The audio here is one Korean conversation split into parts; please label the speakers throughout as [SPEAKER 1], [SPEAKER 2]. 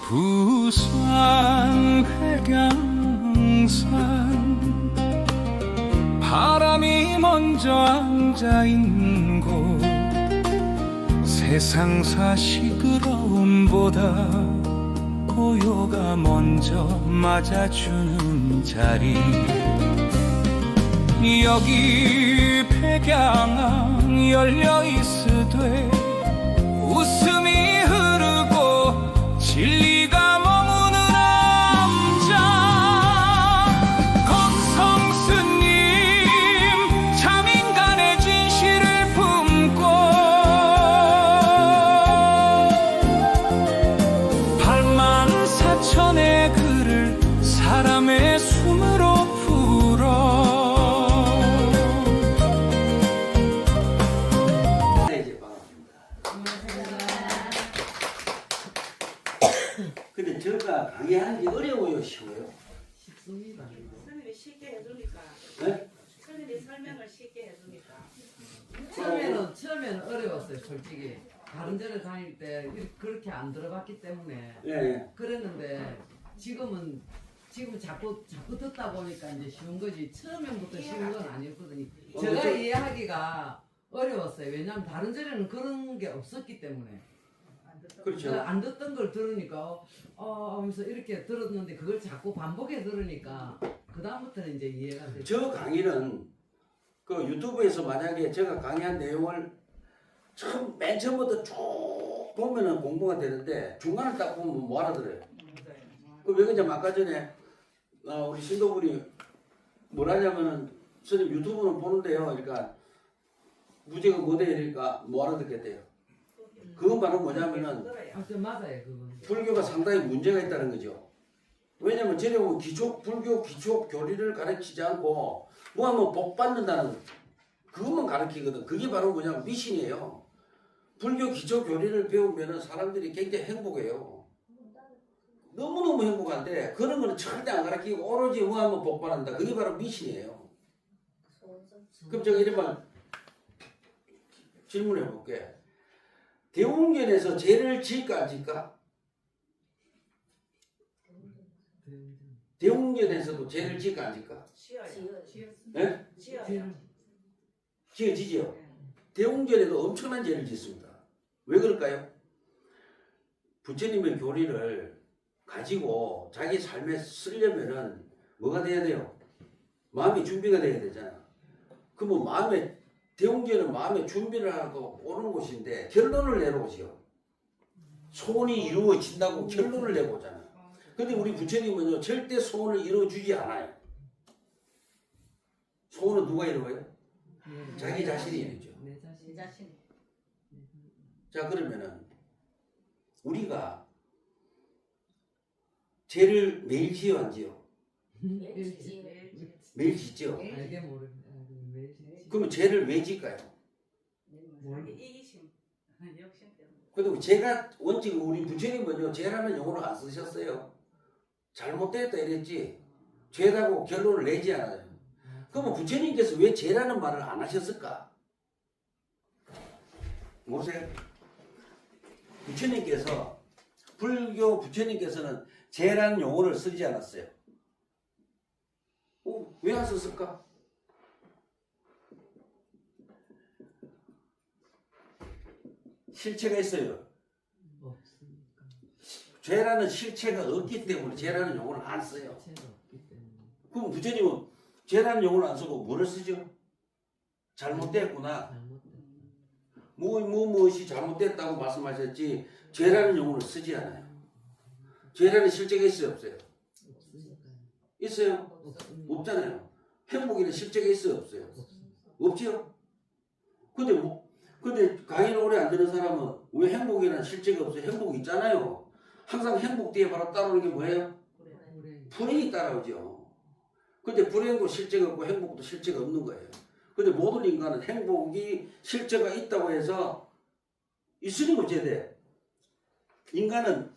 [SPEAKER 1] 부산 백양산 바람이 먼저 앉아있는 곳 세상사 시끄러움보다 고요가 먼저 맞아주는 자리 여기 백양항 열려있으되 웃음이 흐르고 진리가 머무는 남자 검성스님 참 인간의 진실을 품고 84,000의 글을 사람의 숨으로 풀어
[SPEAKER 2] 근데 저가 강의하는 게 어려워요, 쉬워요?
[SPEAKER 3] 쉽습니다.
[SPEAKER 4] 선생님이 쉽게 해주니까.
[SPEAKER 2] 네?
[SPEAKER 4] 선생님이 설명을 쉽게 해주니까.
[SPEAKER 3] 처음에는 어려웠어요, 솔직히. 다른 데를 다닐 때 그렇게 안 들어봤기 때문에
[SPEAKER 2] 네.
[SPEAKER 3] 그랬는데 지금 자꾸 듣다 보니까 이제 쉬운 거지. 처음에부터 쉬운 건 아니었거든요. 제가 이해하기가 어려웠어요. 왜냐하면 다른 데는 그런 게 없었기 때문에.
[SPEAKER 2] 그렇죠.
[SPEAKER 3] 안 듣던 걸 들으니까 하면서 이렇게 들었는데 그걸 자꾸 반복해 들으니까 그 다음부터는 이제 이해가 되죠.
[SPEAKER 2] 저 강의는 그 유튜브에서 만약에 제가 강의한 내용을 맨 처음부터 쭉 보면은 공부가 되는데 중간을 딱 보면 뭐 알아들어요. 그 왜 그러냐면 아까 전에 우리 신도분이 뭐라냐면은 선생님 유튜브는 보는데요. 그러니까 무죄가 뭐대 이러니까 뭐 알아듣겠대요. 그건 바로 뭐냐면은
[SPEAKER 3] 맞아요, 그건.
[SPEAKER 2] 불교가 상당히 문제가 있다는 거죠. 왜냐면 쟤네 불교 기초 교리를 가르치지 않고 뭐 하면 복 받는다는 그것만 가르치거든. 그게 바로 뭐냐면 미신이에요. 불교 기초 교리를 배우면은 사람들이 굉장히 행복해요. 너무너무 행복한데 그런 거는 절대 안 가르치고 오로지 뭐 하면 복 받는다. 그게 바로 미신이에요. 그럼 제가 이런 질문해 볼게. 대웅전에서 죄를 지을까 안 지을까? 대웅전에서도 죄를 지을까 안 지을까?
[SPEAKER 4] 지어요.
[SPEAKER 2] 네?
[SPEAKER 4] 지어요.
[SPEAKER 2] 지어지지요. 대웅전에도 엄청난 죄를 짓습니다. 왜 그럴까요? 부처님의 교리를 가지고 자기 삶에 쓰려면은 뭐가 돼야 돼요? 마음의 준비가 돼야 되잖아. 그러면 대웅전은 마음의 준비를 하고 오는 곳인데 결론을 내려오지요. 소원이 이루어진다고 결론을 내보잖아. 근데 우리 부처님은요 절대 소원을 이루어주지 않아요. 소원은 누가 이루어요? 자기 자신이 이루죠.
[SPEAKER 4] 내 자신.
[SPEAKER 2] 자 그러면은 우리가 죄를 매일 지어 안 지어? 매일 짓죠.
[SPEAKER 3] 알게 모르겠네.
[SPEAKER 2] 그러면 죄를 왜 질까요?
[SPEAKER 4] 자기 이기심, 욕심 때문에.
[SPEAKER 2] 그리고 죄가 원칙 우리 부처님은요 죄라는 용어를 안 쓰셨어요. 잘못됐다 이랬지 죄라고 결론을 내지 않아요. 그러면 부처님께서 왜 죄라는 말을 안 하셨을까? 보세요. 불교 부처님께서는 죄라는 용어를 쓰지 않았어요. 왜 안 썼을까? 실체가 있어요.
[SPEAKER 3] 없으니까.
[SPEAKER 2] 죄라는 실체가 없기 때문에 죄라는 용어를 안 써요. 그럼 부처님은 죄라는 용어를 안 쓰고 뭐를 쓰죠? 잘못됐구나. 무엇이 잘못됐다고 말씀하셨지 죄라는 용어를 쓰지 않아요. 죄라는 실체가 있어요, 없어요? 있어요? 없잖아요. 행복이라는 실체가 있어요, 없어요? 없지요? 근데 강의를 오래 안 듣는 사람은 왜 행복이라는 실체가 없어요? 행복이 있잖아요. 항상 행복 뒤에 바로 따라오는 게 뭐예요? 불행이 따라오죠. 근데 불행도 실체가 없고 행복도 실체가 없는 거예요. 근데 모든 인간은 행복이 실체가 있다고 해서 있으니 어째 돼? 인간은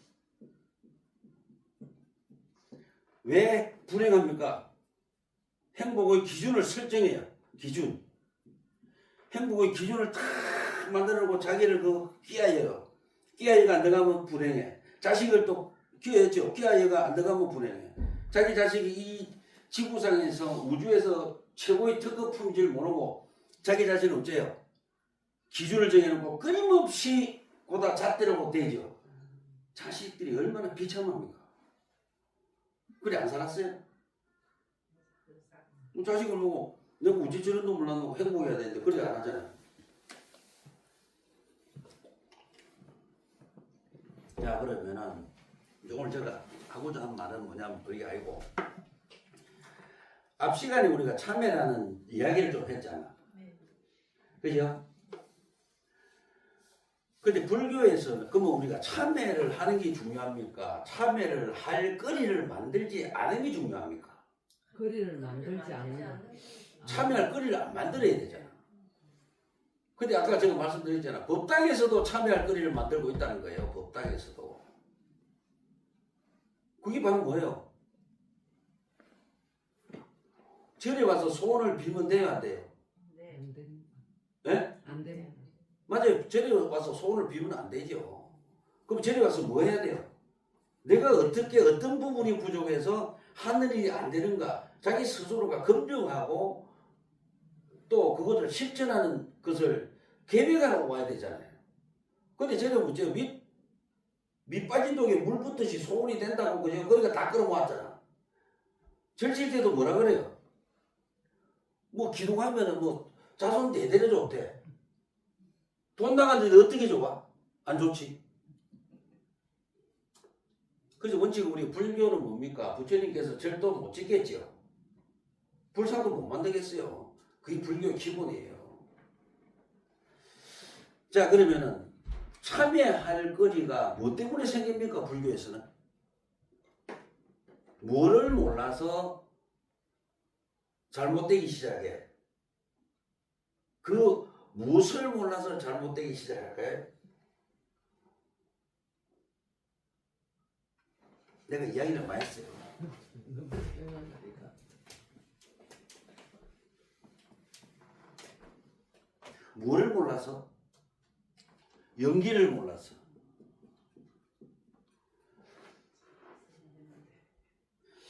[SPEAKER 2] 왜 불행합니까? 행복의 기준을 설정해요. 기준. 행복의 기준을 다 만들어놓고 자기를 끼어요. 끼어가 안 들어가면 불행해. 자식을 또 기아였죠. 기아 얘가 안 들어가면 불행해. 자기 자식이 이 지구상에서 우주에서 최고의 특급 품질 모르고 자기 자신을 어째요? 기준을 정해놓고 끊임없이 보다 잣대로 대죠. 자식들이 얼마나 비참합니까? 그래 안 살았어요? 자식을 보고 내가 어째 저런 놈을 낳고 행복해야 되는데 그래 안 하잖아요. 자 그러면은 오늘 제가 하고자 한 말은 뭐냐면 그게 아니고 앞 시간에 우리가 참회라는 이야기를 좀 했잖아. 그죠? 근데 불교에서는 그러면 우리가 참회를 하는 게 중요합니까? 참회를 할 거리를 만들지 않은 게 중요합니까?
[SPEAKER 3] 거리를 만들지 않는다.
[SPEAKER 2] 참회할 거리를 안 만들어야 되잖아. 근데 아까 제가 말씀드렸잖아. 법당에서도 참회할 거리를 만들고 있다는 거예요. 법당에서도. 그게 바로 뭐예요? 절에 와서 소원을 빌면 돼요, 안 돼요?
[SPEAKER 3] 안 됩니다.
[SPEAKER 2] 예?
[SPEAKER 3] 안 됩니다.
[SPEAKER 2] 맞아요. 절에 와서 소원을 빌면 안 되죠. 그럼 절에 와서 뭐 해야 돼요? 내가 어떻게 어떤 부분이 부족해서 하는 일이 안 되는가? 자기 스스로가 검증하고 또 그것을 실천하는 것을 계획하고 와야 되잖아요. 근데 저는 뭐죠? 밑 빠진 독에 물 붓듯이 소원이 된다고 그죠? 그러니까 다 끌어모았잖아. 절칠 때도 뭐라 그래요? 뭐 기도하면은 뭐 자손 대대로 좋대. 돈 나갔는데 어떻게 좋아? 안 좋지. 그래서 원칙은 우리 불교는 뭡니까? 부처님께서 절도 못 짓겠죠. 불사도 못 만들겠어요. 그게 불교의 기본이에요. 자 그러면은 참회할 거리가 뭐 때문에 생깁니까? 불교에서는 뭐를 몰라서 잘못되기 시작해? 그 무엇을 몰라서 잘못되기 시작할까요? 내가 이야기를 많이 했어요. 뭐를 몰라서? 연기를 몰라서.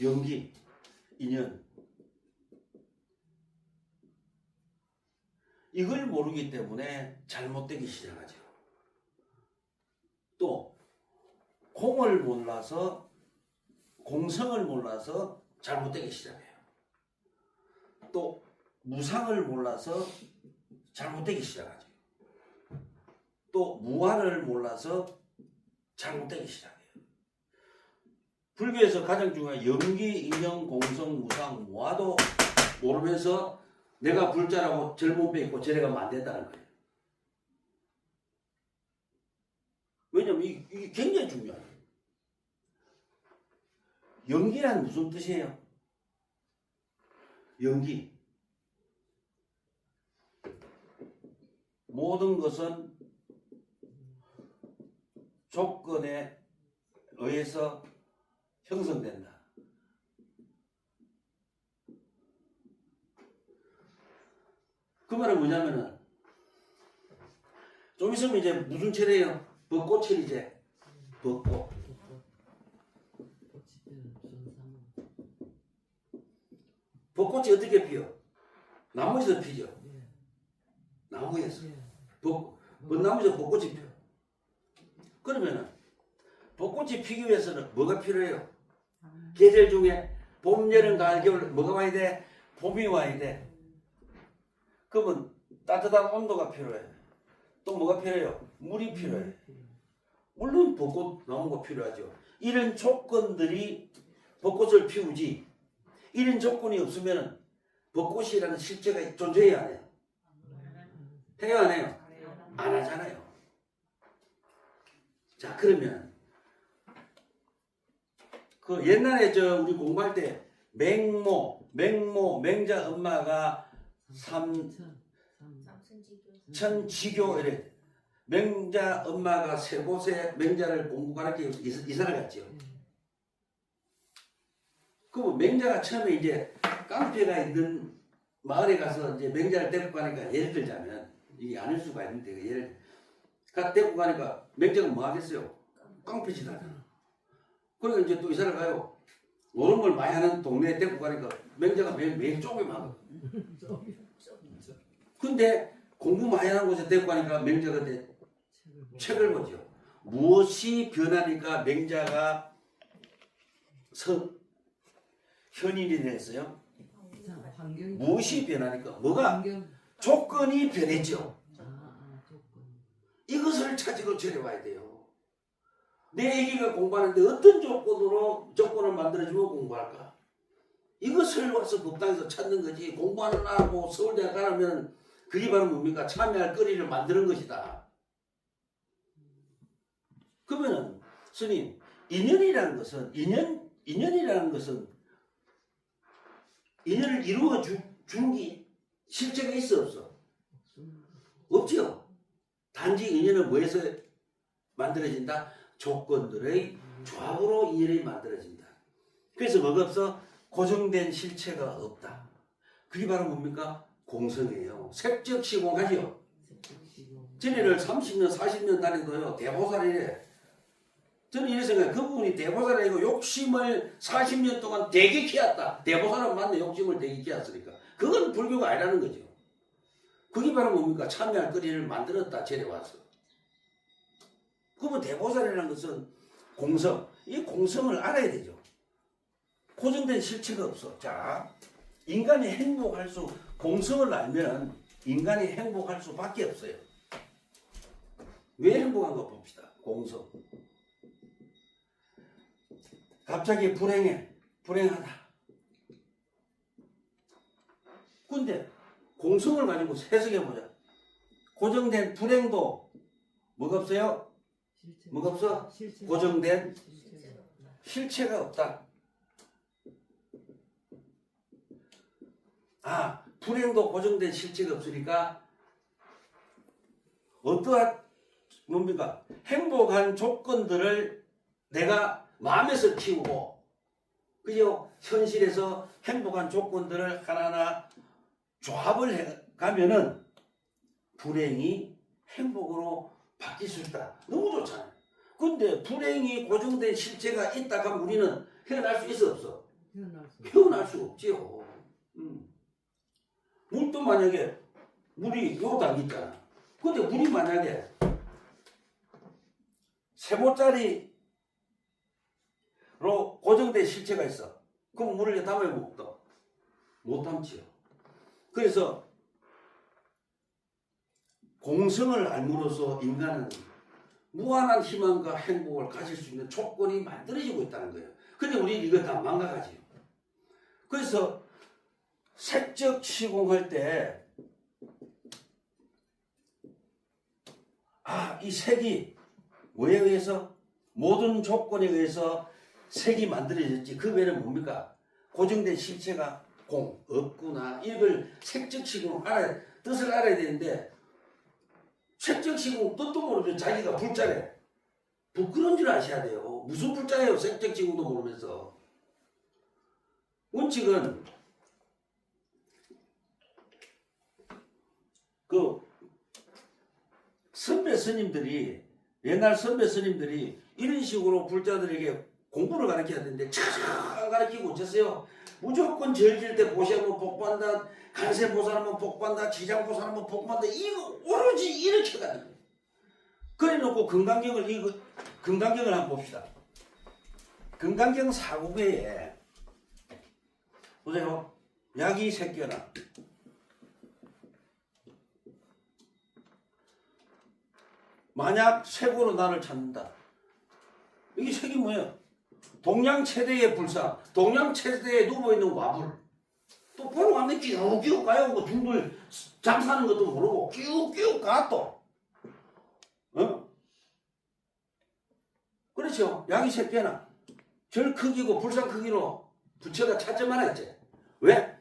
[SPEAKER 2] 연기, 인연. 이걸 모르기 때문에 잘못되기 시작하죠. 또 공을 몰라서 공성을 몰라서 잘못되기 시작해요. 또 무상을 몰라서 잘못되기 시작하죠. 또 무한을 몰라서 잘못되기 시작해요. 불교에서 가장 중요한 연기, 인연, 공성, 무상, 무화도 모르면서 내가 불자라고 젊은 배 있고 저래 가면 안 된다는 거예요. 왜냐면 이게 굉장히 중요해요. 연기란 무슨 뜻이에요? 연기. 모든 것은 조건에 의해서 형성된다. 그 말은 뭐냐면은 좀 있으면 이제 무슨 철이에요? 벚꽃철 이제 벚꽃. 벚꽃이 어떻게 피어? 나무에서 피죠. 나무에서. 벚나무에서 벚꽃이 피어. 그러면은 벚꽃이 피기 위해서는 뭐가 필요해요? 계절 중에 봄, 여름, 가을, 겨울 뭐가 와야 돼? 봄이 와야 돼. 그러면 따뜻한 온도가 필요해. 또 뭐가 필요해요? 물이 필요해. 물론 벚꽃 나무가 필요하죠. 이런 조건들이 벚꽃을 피우지. 이런 조건이 없으면 벚꽃이라는 실제가 존재해야 안 해요? 해요 안 해요? 안 하잖아요. 자 그러면 그 옛날에 우리 공부할 때 맹자 엄마가 천지교 이래. 맹자 엄마가 세 곳에 맹자를 공부 가르쳐 이사를 갔죠. 그럼 맹자가 처음에 이제 깡패가 있는 마을에 가서 이제 맹자를 데리고 가니까 예를 들자면 이게 아닐 수가 있는데 예를 데리고 가니까 맹자가 뭐 하겠어요? 깡패짓 하잖아. 그러니까 이제 또 이사를 가요. 노는 걸 많이 하는 동네에 데리고 가니까 맹자가 매일 쪼개만. 근데 공부 많이 하는 곳에 데리고 가니까 맹자가 책을 보죠. 무엇이 변하니까 맹자가 현인이 됐어요?
[SPEAKER 3] 환경이
[SPEAKER 2] 무엇이 변하니까 뭐가
[SPEAKER 3] 환경
[SPEAKER 2] 조건이 변했죠.
[SPEAKER 3] 조건.
[SPEAKER 2] 이것을 찾으러 데려와야 돼요. 내 애기가 공부하는데 어떤 조건을 만들어주면 공부할까? 이것을 와서 법당에서 찾는 거지. 공부하는 나하고 서울대학 가려면 그게 바로 뭡니까? 참여할 거리를 만드는 것이다. 그러면은 스님, 인연이라는 것은 인연을 이루어 주는 게 실체가 있어 없어? 없지요. 단지 인연은 뭐에서 만들어진다? 조건들의 조합으로 인연이 만들어진다. 그래서 뭐가 없어? 고정된 실체가 없다. 그게 바로 뭡니까? 공성이에요. 색적 시공하죠. 전에를 30년 40년 다니도요 대보살이래. 저는 이런 생각해요. 그분이 대보살이고 욕심을 40년 동안 되게 키웠다. 대보살은 맞네. 욕심을 되게 키웠으니까. 그건 불교가 아니라는 거죠. 그게 바로 뭡니까? 참여할 거리를 만들었다. 절에 와서. 그러면 대보살이라는 것은 공성. 이 공성을 알아야 되죠. 고정된 실체가 없어. 자, 인간이 행복할 공성을 알면 인간이 행복할 수밖에 없어요. 왜 행복한가 봅시다. 공성. 갑자기 불행하다. 근데 공성을 가지고 해석해보자. 고정된 불행도 뭐가 없어요? 뭐가 없어? 고정된 실체가 없다. 불행도 고정된 실체가 없으니까 어떠한 뭡니까? 행복한 조건들을 내가 마음에서 키우고, 그죠? 현실에서 행복한 조건들을 하나하나 조합을 해 가면은 불행이 행복으로 바뀔 수 있다. 너무 좋잖아요. 근데 불행이 고정된 실체가 있다 하면 우리는 헤어날 수 있어 없어? 헤어날 수 없지요. 물도 만약에 물이 요 당 있잖아. 근데 물이 만약에 세모짜리로 고정된 실체가 있어. 그럼 물을 담아야 못 담지요. 그래서 공성을 알므로써 인간은 무한한 희망과 행복을 가질 수 있는 조건이 만들어지고 있다는 거예요. 근데 우리 이거 다 망가가지요. 그래서 색적 시공할 때 이 색이 뭐에 의해서? 모든 조건에 의해서 색이 만들어졌지. 그 외에는 뭡니까? 고정된 실체가 없구나. 이걸 색적 시공 뜻을 알아야 되는데, 색적 시공 뜻도 모르면 자기가 불자래. 부끄러운 줄 아셔야 돼요. 무슨 불자예요? 색적 시공도 모르면서. 원칙은 옛날 선배 스님들이 이런 식으로 불자들에게 공부를 가르쳐야 되는데 잘 가르치고 어쩌세요? 무조건 절질 때 보시하면 복받는다, 간세보살하면 복받는다, 지장보살하면 복받는다, 이거 오로지 이렇게 가는 거예요. 그래 놓고 금강경을 한번 봅시다. 금강경 사국에 보세요. 약이 새끼나 만약 색으로 나를 찾는다. 이게 색이 뭐예요? 동양 최대의 불상, 동양 최대에 누워있는 와불. 또 보러 가면 끼우끼우 가요. 뭐 둥글 잠사는 것도 모르고 끼우끼우 가 또. 그렇죠. 약이 새끼나 절 크기고 불상 크기로 부처가 찾지만 했지. 왜?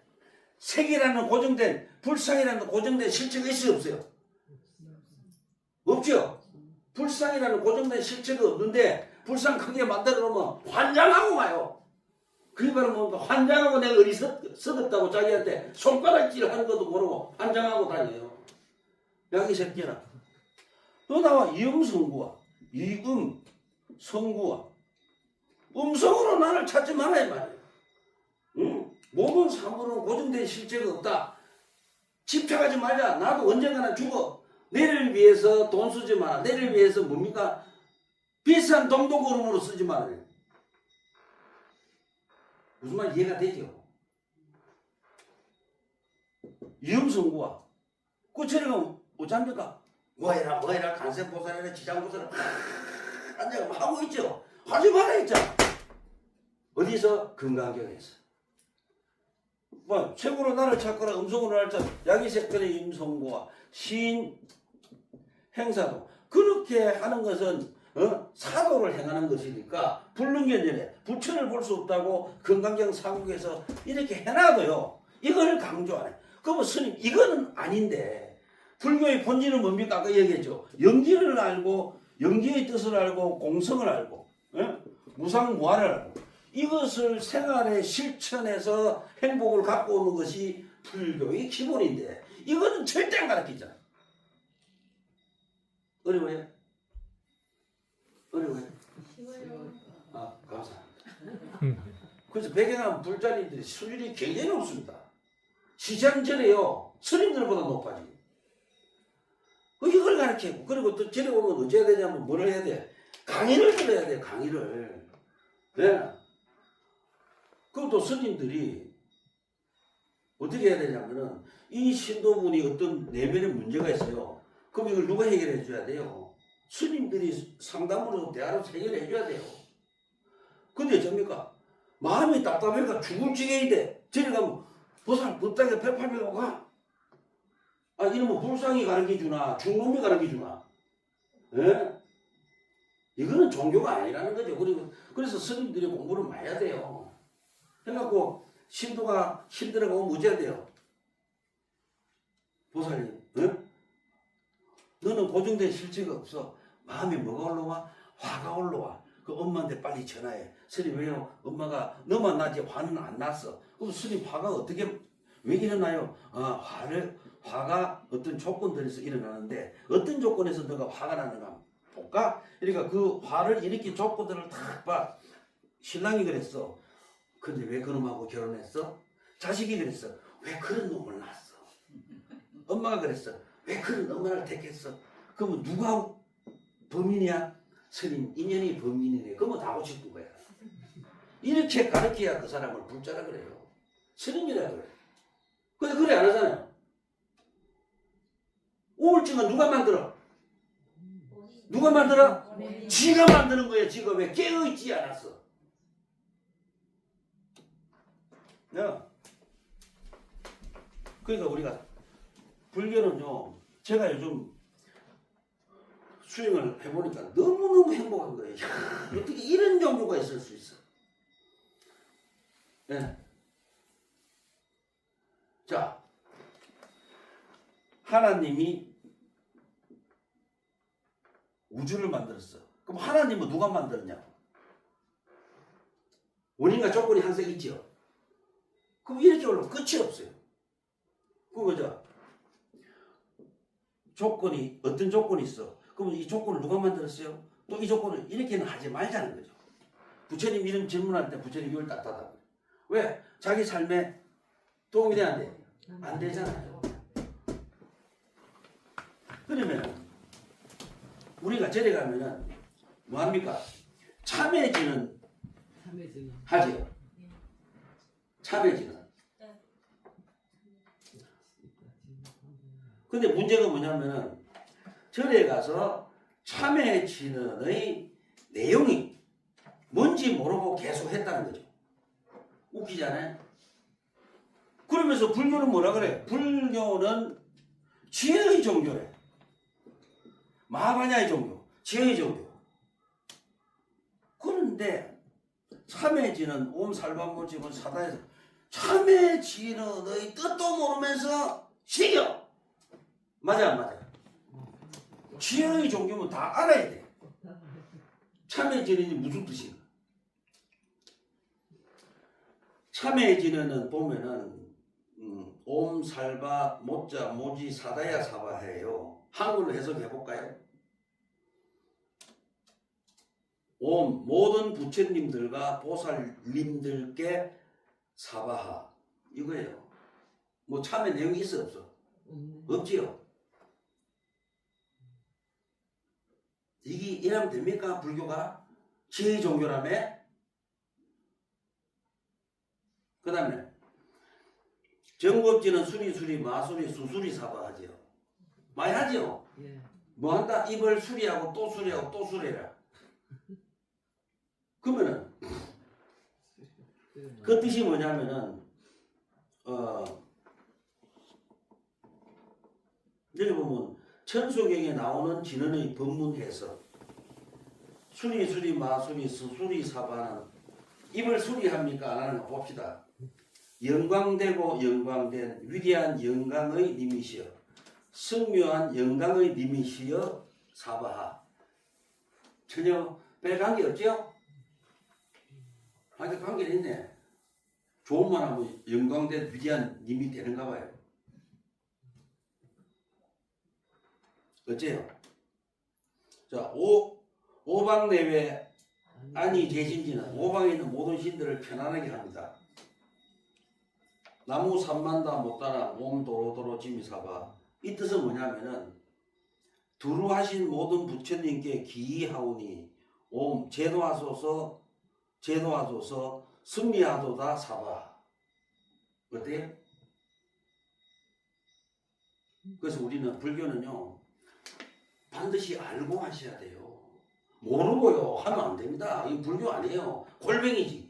[SPEAKER 2] 색이라는 고정된, 불상이라는 고정된 실체가 있어요 없어요? 없죠. 불상이라는 고정된 실체가 없는데 불상 크게 만들어 놓으면 환장하고 가요. 그게 바로 뭔가 환장하고 내가 어리석었다고 자기한테 손가락질 하는 것도 모르고 환장하고 다녀요. 여기 새끼나 또 나와 이음성구와 이음성구와 음성으로 나를 찾지 말아야 말이에요. 응? 모든 사물은 고정된 실체가 없다. 집착하지 말자. 나도 언젠가는 죽어. 내를 위해서 돈 쓰지 마라. 내를 위해서 뭡니까? 비싼 동독걸음으로 쓰지 말아요. 무슨 말 이해가 되죠? 위험성구와 그처럼 어쩝니까? 뭐해라 간세보살이라 지장보살이라 앉아 하고 있죠. 하지 말아 했잖아. 어디서? 금강경에서. 뭐 최고로 나를 찾거나 음성으로 나를 찾 야기색변의 임성구와 시인 행사도 그렇게 하는 것은 사도를 행하는 것이니까 불능견전에 부처를 볼 수 없다고 금강경 사국에서 이렇게 해놔도요. 이걸 강조 안 해. 그러면 스님 이거는 아닌데 불교의 본질은 뭡니까? 아까 얘기했죠. 영지를 알고 영지의 뜻을 알고 공성을 알고 무상무화를 알고 이것을 생활에 실천해서 행복을 갖고 오는 것이 불교의 기본인데 이거는 절대 안 가르치잖아. 어려워요? 어려워요? 아, 감사합니다. 그래서 배경하면 불자님들이 수준이 굉장히 높습니다. 시장전에요. 스님들보다 높아지. 이걸 가르치고 그리고 또 절에 오면 어찌해야 되냐면 뭘 해야 돼? 강의를 들어야 돼. 강의를. 네. 그럼 또 스님들이 어떻게 해야 되냐면은 이 신도분이 어떤 내면의 문제가 있어요. 그럼 이걸 누가 해결해 줘야 돼요? 스님들이 상담으로 대화로 해결해 줘야 돼요. 근데 어쩝니까? 마음이 답답해가 죽을 지경인데 저리 가면 보살 법당에 108배가 가? 아 이러면 불상이 가르쳐주나 중놈이 가르쳐주나? 예? 이거는 종교가 아니라는 거죠. 그리고 그래서 스님들이 공부를 많이 해야 돼요. 해갖고 신도가 힘들어가면 무지해야 돼요. 보살님, 예? 너는 고정된 실체가 없어. 마음이 뭐가 올라와? 화가 올라와. 그 엄마한테 빨리 전화해. 스님 왜요? 엄마가 너만 나지 화는 안 났어. 그럼 스님 화가 어떻게 왜 일어나요? 화가 어떤 조건들에서 일어나는데 어떤 조건에서 너가 화가 나는가 볼까? 그러니까 그 화를 일으킨 조건들을 다 봐. 신랑이 그랬어. 근데 왜 그놈하고 결혼했어? 자식이 그랬어. 왜 그런 놈을 낳았어? 엄마가 그랬어. 왜 그런 엄마를 택했어? 그러면 누가 범인이야? 스님 인연이 범인이네. 그러면 다 하고 싶은 거야. 이렇게 가르쳐야 그 사람을 불자라 그래요. 스님이라 그래. 근데 그래 안 하잖아요. 우울증은 누가 만들어? 누가 만들어? 지가 만드는 거예요. 지가 왜 깨어있지 않았어? 그러니까 우리가 불교는요. 제가 요즘 수행을 해보니까 너무너무 행복한 거예요. 야, 어떻게 이런 종교가 있을 수 있어? 네. 자, 하나님이 우주를 만들었어. 그럼 하나님은 누가 만들었냐고? 원인과 조건이 항상 있죠. 그럼 이렇게 올라오면 끝이 없어요. 그거죠. 조건이 어떤 조건이 있어? 그럼 이 조건을 누가 만들었어요? 또 이 조건을 이렇게는 하지 말자는 거죠. 부처님 이런 질문할 때 부처님 이걸 따뜻하다고. 왜? 자기 삶에 도움이 돼 안 돼? 안 되잖아요. 그러면 우리가 절에 가면은 뭐 합니까? 참회지는 하죠. 참회지는. 근데 문제가 뭐냐면은 절에 가서 참회 진언의 내용이 뭔지 모르고 계속 했다는 거죠. 웃기잖아요. 그러면서 불교는 뭐라 그래? 불교는 지혜의 종교래. 마하바냐의 종교, 지혜의 종교. 그런데 참회 진언, 옴살반모지분 사다에서 참회 진언의 뜻도 모르면서 시겨. 맞아 안 맞아? 지혜의 종교면 다 알아야 돼. 참회 진언이 무슨 뜻인가? 참회 진언은 보면은 옴살바 모자 모지 사다야 사바해요. 한글로 해석해 볼까요? 온 모든 부처님들과 보살님들께 사바하 이거예요. 뭐 참여 내용이 있어 없어?
[SPEAKER 3] 없네.
[SPEAKER 2] 없지요. 이게 이러면 됩니까? 불교가 지혜 종교라며? 그 다음에 정법지는 수리 마수리 수수리 사바하지요. 많이 하지요.
[SPEAKER 3] 예.
[SPEAKER 2] 뭐 한다? 입을 수리하고 또 수리하고 또 수리해라. 그러면은 그 뜻이 뭐냐면은 여기 보면 천수경에 나오는 진언의 법문 해석 수리 마수리 수수리 사바는 입을 수리합니까? 안 하는가 봅시다. 영광되고 영광된 위대한 영광의 님이시여 승묘한 영광의 님이시여 사바하. 전혀 별 관계 없죠? 관계는 있네. 좋은 말 하면 영광된 위대한 님이 되는가 봐요. 어째요? 자, 오방내외 안이 제신지는 오방에 있는 모든 신들을 편안하게 합니다. 나무 삼만다 못다나 몸 도로도로 지미사바. 이 뜻은 뭐냐면은 두루하신 모든 부처님께 기이하오니 옴 제도하소서 승리하도다 사바. 어때요? 그래서 우리는 불교는요 반드시 알고 하셔야 돼요. 모르고요 하면 안 됩니다. 이 불교 아니에요. 골뱅이지.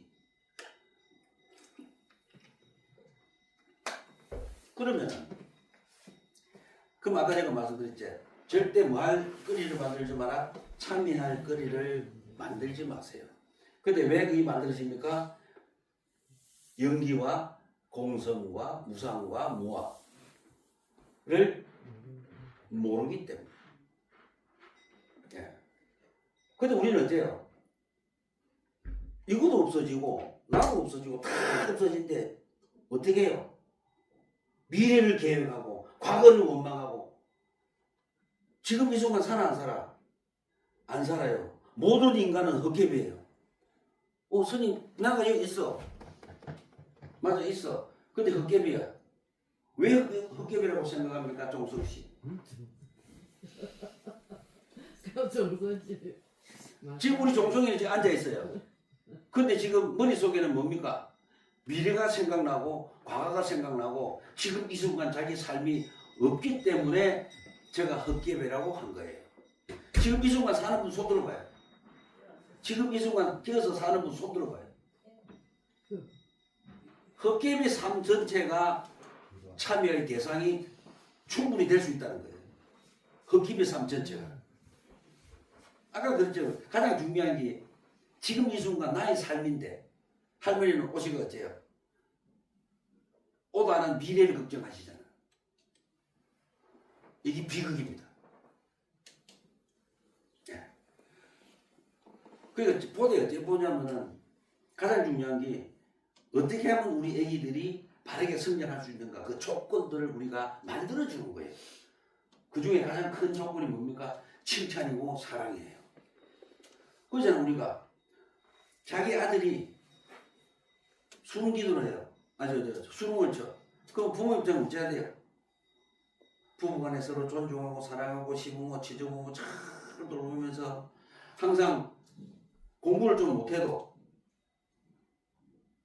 [SPEAKER 2] 그러면 그럼 아까 제가 말씀드렸지. 절대 뭐 할 거리를 만들지 마라. 참여할 거리를 만들지 마세요. 근데 왜 그게 만들어집니까? 연기와 공성과 무상과 무아를 모르기 때문에. 예. 근데 우리는 어때요? 이것도 없어지고 나도 없어지고 다 없어진데 어떻게 해요? 미래를 계획하고 과거를 원망하고 지금 이 순간 사나 안 살아? 안 살아요. 모든 인간은 헛개비예요. 스님 나가 여기 있어. 맞아 있어. 근데 헛개비야. 왜 헛개비라고 생각합니까? 종석 씨.
[SPEAKER 3] 정선지.
[SPEAKER 2] 지금 우리 종성이는 지금 앉아 있어요. 근데 지금 머릿속에는 뭡니까? 미래가 생각나고 과거가 생각나고 지금 이 순간 자기 삶이 없기 때문에 제가 헛개비라고 한 거예요. 지금 이 순간 사는 분 손 들어봐요. 지금 이 순간 뛰어서 사는 분 손 들어봐요. 헛개비 삶 전체가 참여의 대상이 충분히 될 수 있다는 거예요. 헛개비 삶 전체가. 아까 그랬죠. 가장 중요한 게 지금 이 순간 나의 삶인데 할머니는 오시고 어째요? 오도 안 한 미래를 걱정하시잖아. 이게 비극입니다. 예. 그러니까 보대요. 어떻게 보냐면은 가장 중요한 게 어떻게 하면 우리 애기들이 바르게 성장할 수 있는가 그 조건들을 우리가 만들어주는 거예요. 그 중에 가장 큰 조건이 뭡니까? 칭찬이고 사랑이에요. 그러잖아 우리가 자기 아들이 수능 기도를 해요. 수능을 쳐. 그럼 부모 입장은 어째야 돼요? 부부간에 서로 존중하고 사랑하고 시부모, 치조부모 잘 돌보면서 항상 공부를 좀 못해도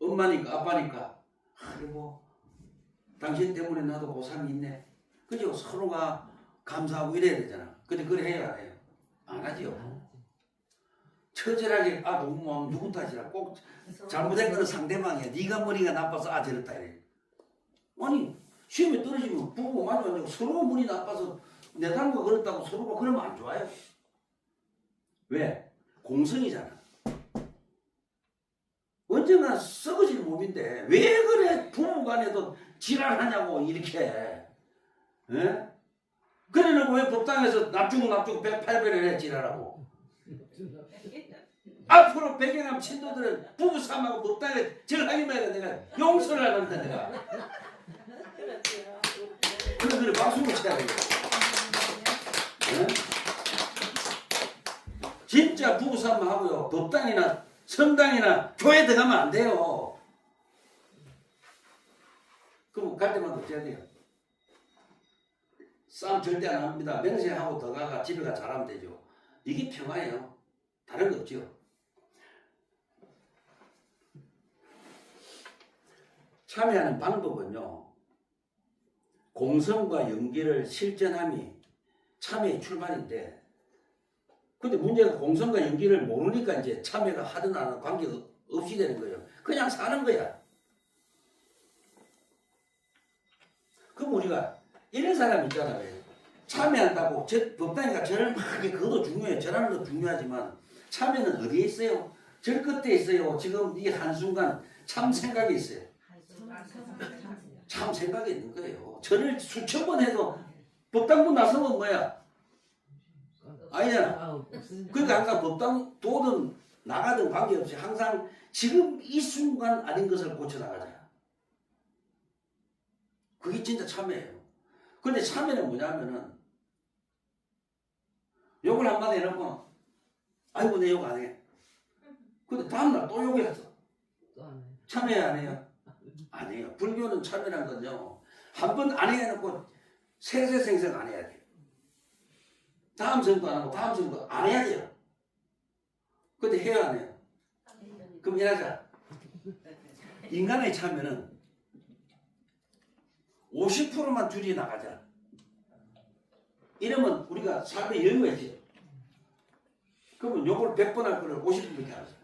[SPEAKER 2] 엄마니까 아빠니까 그리고 당신 때문에 나도 고3이 있네. 그죠? 서로가 감사하고 이래야 되잖아. 근데 그걸 해야 안 해요? 안 하지요. 처절하게 부모하면 누구 탓이라 꼭 잘못된 거는 상대방이야. 네가 머리가 나빠서 저렇다 이래. 아니 시험에 떨어지면 부부 마주하고 서로 머리 나빠서 내 닮고 그렇다고 서로가 그러면 안 좋아요. 왜? 공성이잖아. 언젠가 썩어질 몸인데 왜 그래 부부간에도 지랄하냐고 이렇게. 예? 그래놓고 왜 법당에서 납주고 108배를 해 지랄하고. 앞으로 배경암 신도들은 부부 삼하고 법당에 절하기만 해도 내가 용서를 안 한다 내가. 그래 박수를 쳐야 돼. 진짜 부부싸움 하고요. 법당이나 성당이나 교회 들어가면 안 돼요. 그럼 갈 때마다 어째야 돼요? 싸움 절대 안 합니다. 맹세하고 들어가가 집에 가 잘하면 되죠. 이게 평화예요. 다른 거 없죠. 참여하는 방법은요. 공성과 연기를 실천함이 참여의 출발인데 근데 문제가 공성과 연기를 모르니까 이제 참여가 하든 안 하든 관계가 없이 되는 거예요. 그냥 사는 거야. 그럼 우리가 이런 사람 있잖아요. 참여한다고 법당이니까 절을 막 하게 그것도 중요해요. 절하는 것도 중요하지만 참여는 어디에 있어요? 절 끝에 있어요. 지금 이 한순간 참 생각이 있어요. 참 생각이 있는 거예요. 절을 수천 번 해도 법당문 나서면 뭐야? 아니잖아. 그러니까 항상 법당 도든 나가든 관계없이 항상 지금 이 순간 아닌 것을 고쳐나가자. 그게 진짜 참여예요. 근데 참여는 뭐냐면은 욕을 한마디 해놓고 아이고 내 욕 안 해. 근데 다음날 또 욕했어. 참여 안 해요? 안 해요. 불교는 참여란 건요. 한 번 안 해놓고 세세생생 안 해야 돼요. 다음 성도 안 하고 다음 성도 안 해야 돼요. 근데 해야 안 해요? 그럼 일하자. 인간의 참여는 50%만 줄이 나가자. 이러면 우리가 삶에 여유가 있지. 그러면 요걸 100번 할 거를 50분밖에 안 하죠.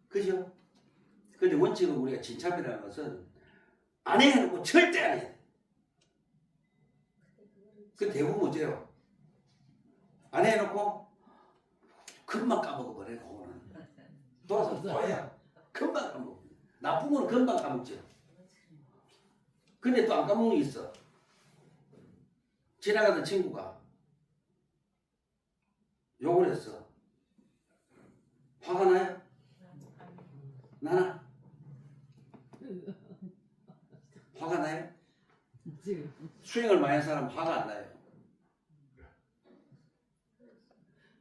[SPEAKER 2] 그죠? 근데 원칙은 우리가 진참이라는 것은 안 해놓고 절대 안 해. 그 대부분 어째요? 안 해놓고 금방 까먹어버려요. 그거는 돌아서 또 해야 금방 까먹어. 나쁜 거는 금방 까먹죠. 근데 또 안 까먹는 게 있어. 지나가던 친구가 욕을 했어. 화가 나요? 나나? 화가 나요? 수행을 많이 한 사람 화가 안 나요.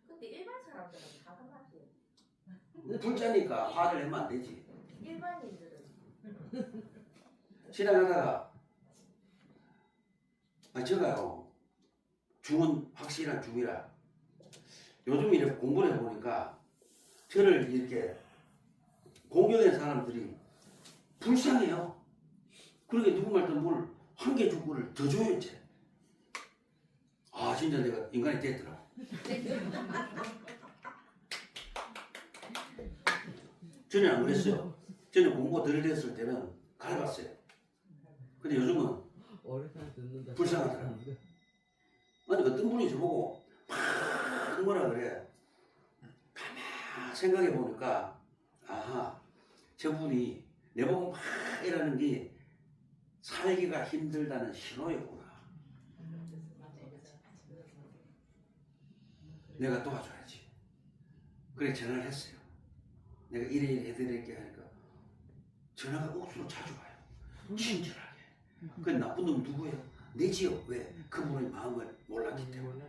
[SPEAKER 5] 근데 일반 사람들은 화가 나지.
[SPEAKER 2] 불자니까 화를 내면 안 되지.
[SPEAKER 5] 일반인들은
[SPEAKER 2] 지나가다가 제가요 중은 확실한 중이라 요즘 이렇게 공부를 해보니까 저를 이렇게 공격한 사람들이 불쌍해요. 그러게 누구말도 뭘 한 개 주고를 더 줘요 이제. 아 진짜 내가 인간이 됐더라. 전에 안 그랬어요. 전에 공부 덜 됐을 때는 갈았어요. 근데 요즘은 불쌍하더라. 아니 어떤 분이 저보고 막 뭐라 그래. 가만 생각해 보니까 아하 저분이 내보고 막 이러는 게 살기가 힘들다는 신호였구나. 내가 도와줘야지. 그래 전화를 했어요. 내가 이래 해드릴게 하니까 전화가 억수로 자주 와요. 친절하게. 그 나쁜 놈 누구예요? 내지요. 왜? 그분의 마음을 몰랐기 때문에.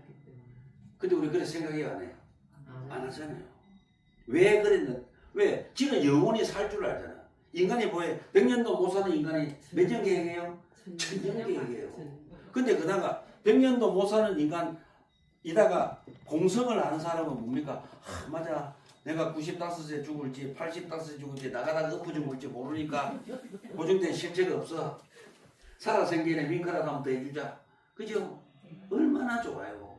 [SPEAKER 2] 근데 우리 그래 생각이 안 해요. 안 하잖아요. 왜 그랬나? 왜? 지는 영원히 살 줄 알잖아. 인간이 뭐해? 100년도 못 사는 인간이 몇 년 계획해요? 1000년 계획해요. 근데 그다가 100년도 못 사는 인간이다가 공성을 하는 사람은 뭡니까? 아, 맞아. 내가 95세 죽을지 85세 죽을지 나가다가 엎어 죽을지 모르니까 고정된 실체가 없어. 살아생기는 윙크라도 한번 더 해주자. 그죠? 얼마나 좋아요.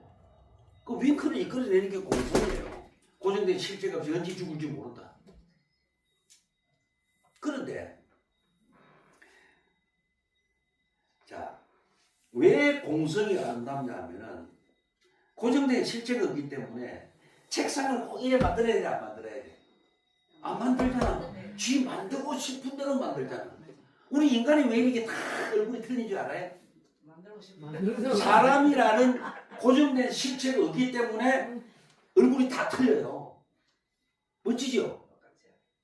[SPEAKER 2] 그 윙크를 이끌어내는 게 공성이에요. 고정된 실체가 없이 언제 죽을지 모른다. 그런데 자, 왜 공성이 아름답냐 하면은 고정된 실체가 없기 때문에 책상을 꼭 이래 만들어야 돼, 안 만들어야 돼? 안 만들잖아. 쥐 만들고 싶은 대로 만들잖아. 우리 인간이 왜 이렇게 다 얼굴이 틀린 줄 알아요?
[SPEAKER 4] 만들고 싶은데
[SPEAKER 2] 사람이라는 고정된 실체가 없기 때문에 얼굴이 다 틀려요. 멋지죠?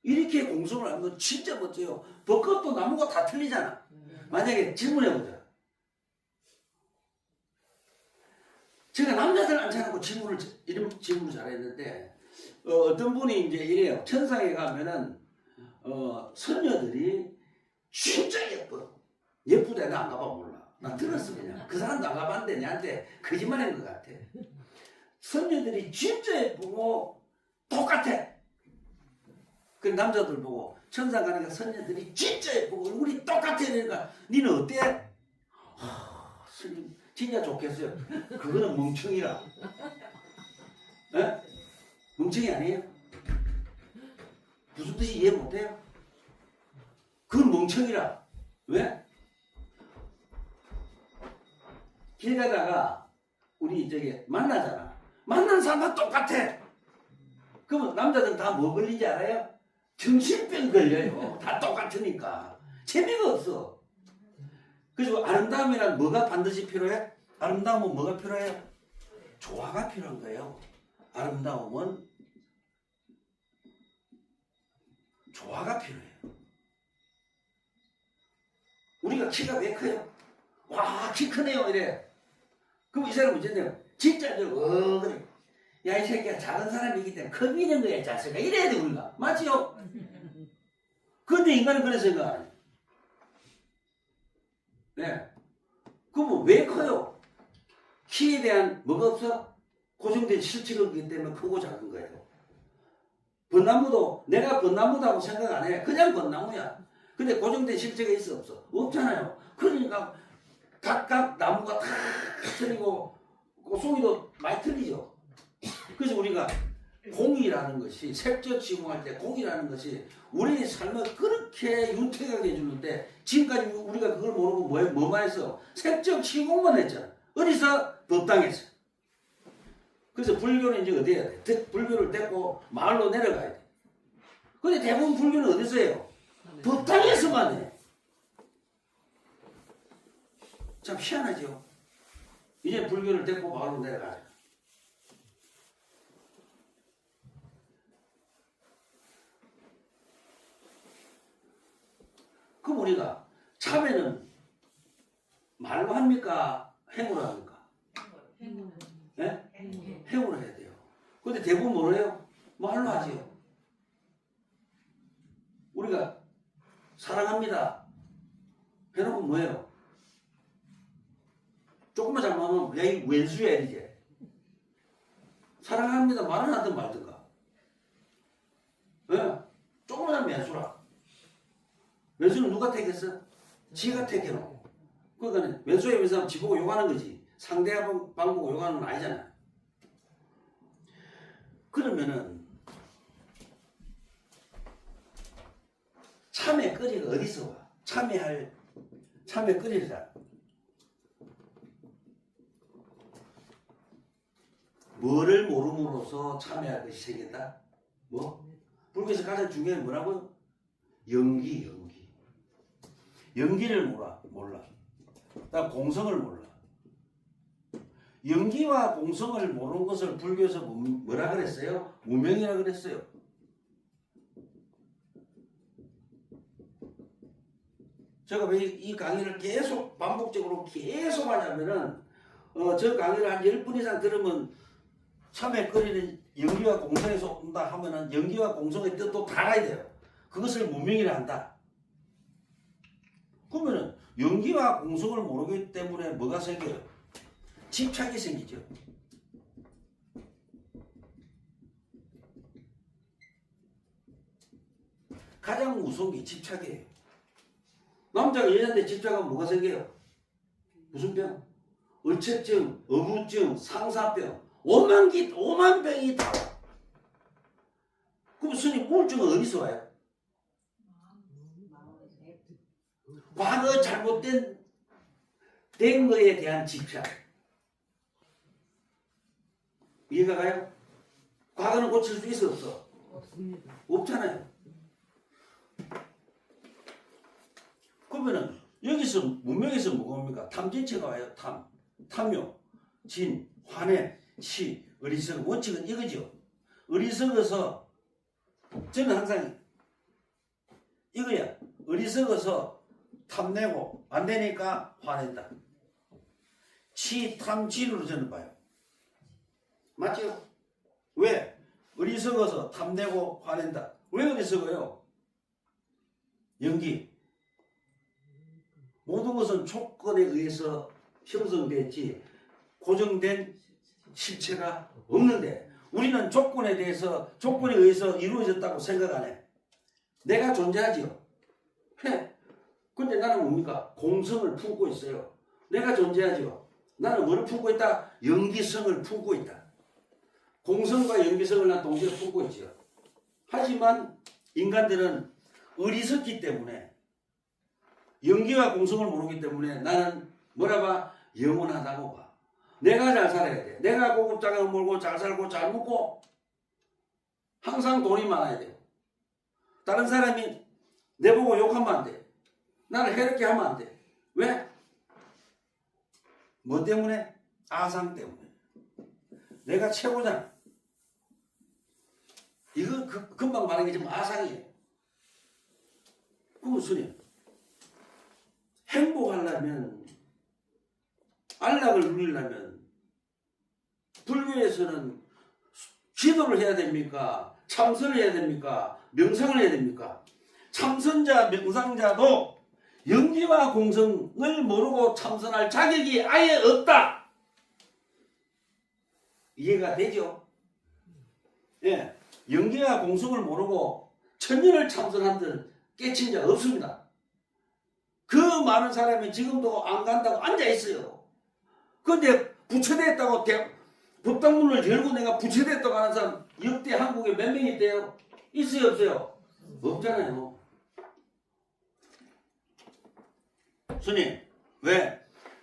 [SPEAKER 2] 이렇게 공성을 하는 건 진짜 멋져요. 벚꽃도 나무가 다 틀리잖아. 만약에 질문해보자. 제가 남자들 앉혀놓고 이런 질문을 잘했는데 어떤 분이 이제 이래요. 천상에 가면은 선녀들이 진짜 예뻐. 예쁘다. 나 안 가봐 몰라. 나 들었어 그냥. 그 사람도 안 가봤는데 내한테 거짓말인 것 같아. 선녀들이 진짜 예쁘고 똑같아. 그 남자들 보고 천상 가니까 선녀들이 진짜 예쁘고 얼굴이 똑같아. 그러니까 니는 어때? 스님 진짜 좋겠어요. 그거는 멍청이라. 에? 멍청이 아니에요? 무슨 뜻이 이해 못해요? 그건 멍청이라. 왜? 길 가다가 우리 저기 만나잖아. 만난 사람과 똑같아. 그러면 남자들은 다 뭐 걸린지 알아요? 정신병 걸려요. 다 똑같으니까. 재미가 없어. 그래서 아름다움이란 뭐가 반드시 필요해? 아름다움은 뭐가 필요해요? 조화가 필요한 거예요. 아름다움은 조화가 필요해요. 우리가 키가 왜 커요? 와, 키 크네요. 이래. 그럼 이 사람은 어쨌네요. 진짜 그래. 야, 이 새끼야, 작은 사람이기 때문에 커 보이는 거야, 자식아. 이래야 돼, 우리가. 맞지요? 근데 인간은 그런 생각 안 해. 네. 그러면 왜 커요? 키에 대한 뭐가 없어? 고정된 실체가 없기 때문에 크고 작은 거예요. 벚나무도 내가 벚나무다고 생각 안 해. 그냥 벚나무야. 근데 고정된 실체가 있어 없어? 없잖아요. 그러니까 각각 나무가 다 틀리고 송이도 많이 틀리죠. 그래서 우리가 공이라는 것이 색적 시공할 때 공이라는 것이 우리 삶을 그렇게 윤택하게 해주는데 지금까지 우리가 그걸 모르고 뭐만 했어? 색적 시공만 했잖아. 어디서? 법당에서. 그래서 불교는 이제 어디 해야 돼? 불교를 떼고 마을로 내려가야 돼. 근데 대부분 불교는 어디서 해요? 법당에서만 해. 참 희한하죠. 이제 불교를 떼고 마을로 내려가자. 그럼 우리가 참회는 말로 합니까? 행으로 합니까? 네? 행으로 해야 돼요. 근데 대부분 뭐로 해요? 말로 하지요. 우리가 사랑합니다 해놓고 뭐예요? 조금만 잘못하면 야, 이 왼수야 이제. 사랑합니다 말은 하든 말든가. 네? 조금만 하면 왼수라. 왼수는 누가 택했어? 지가 택해놓고. 그러니까 왼수에 왼수하면 지보고 욕하는 거지. 상대방 보고 욕하는 건 아니잖아. 그러면은 참외거리가 어디서 와? 참외거리를 뭐를 모름으로써 참회할 것이 생긴다? 뭐? 불교에서 가장 중요한 게 뭐라고요? 연기를 몰라. 나 공성을 몰라. 연기와 공성을 모르는 것을 불교에서 뭐라 그랬어요? 무명이라 그랬어요. 제가 왜 이 강의를 계속 반복적으로 계속 하냐면은 저 강의를 한 10분 이상 들으면 참회거리는 연기와 공성에서 온다 하면은 연기와 공성의 뜻도 다 알아야 돼요. 그것을 무명이라 한다. 그러면은 연기와 공성을 모르기 때문에 뭐가 생겨요? 집착이 생기죠. 가장 무서운 게 집착이에요. 남자가 여자한테 집착하면 뭐가 생겨요? 무슨 병? 의처증, 어부증, 상사병, 오만 병이 다 와. 그럼 스님 우울증은 어디서 와요? 과거 잘못된 거에 대한 집착. 이해가 가요? 과거는 고칠 수 있어 없어?
[SPEAKER 3] 없습니다.
[SPEAKER 2] 없잖아요. 그러면은 여기서 문명에서 뭐가 옵니까? 탐진체가 와요. 탐욕, 진, 환해, 시, 어리석음. 원칙은 이거죠. 어리석어서 저는 항상 이거야. 어리석어서 탐내고 안 되니까 화낸다. 치, 탐, 진으로 저는 봐요. 맞죠? 왜? 어리석어서 탐내고 화낸다. 왜 어리석어요? 연기. 모든 것은 조건에 의해서 형성됐지 고정된 실체가 없는데 우리는 조건에 대해서 조건에 의해서 이루어졌다고 생각 안 해. 내가 존재하지요. 해. 근데 나는 뭡니까? 공성을 품고 있어요. 내가 존재하지요. 나는 뭐를 품고 있다? 연기성을 품고 있다. 공성과 연기성을 난 동시에 품고 있지요. 하지만 인간들은 어리석기 때문에 연기와 공성을 모르기 때문에 나는 뭐라 봐? 영원하다고 봐. 내가 잘 살아야 돼. 내가 고급장을 몰고 잘 살고 잘 먹고 항상 돈이 많아야 돼요. 다른 사람이 내보고 욕하면 안 돼. 나를 해롭게 하면 안 돼. 왜? 뭐 때문에? 아상 때문에. 내가 최고잖아. 이거 금방 말한 게 지금 아상이에요. 그럼 스님, 행복하려면, 안락을 누리려면, 불교에서는 기도를 해야 됩니까? 참선을 해야 됩니까? 명상을 해야 됩니까? 참선자, 명상자도 연기와 공성을 모르고 참선할 자격이 아예 없다. 이해가 되죠? 예, 연기와 공성을 모르고 천년을 참선한 깨친 자 없습니다. 그 많은 사람이 지금도 안 간다고 앉아 있어요. 그런데 부처됐다고 법당문을 열고 내가 부처됐다고 하는 사람 역대 한국에 몇 명이 있대요? 있어요, 없어요? 없잖아요. 스님, 왜?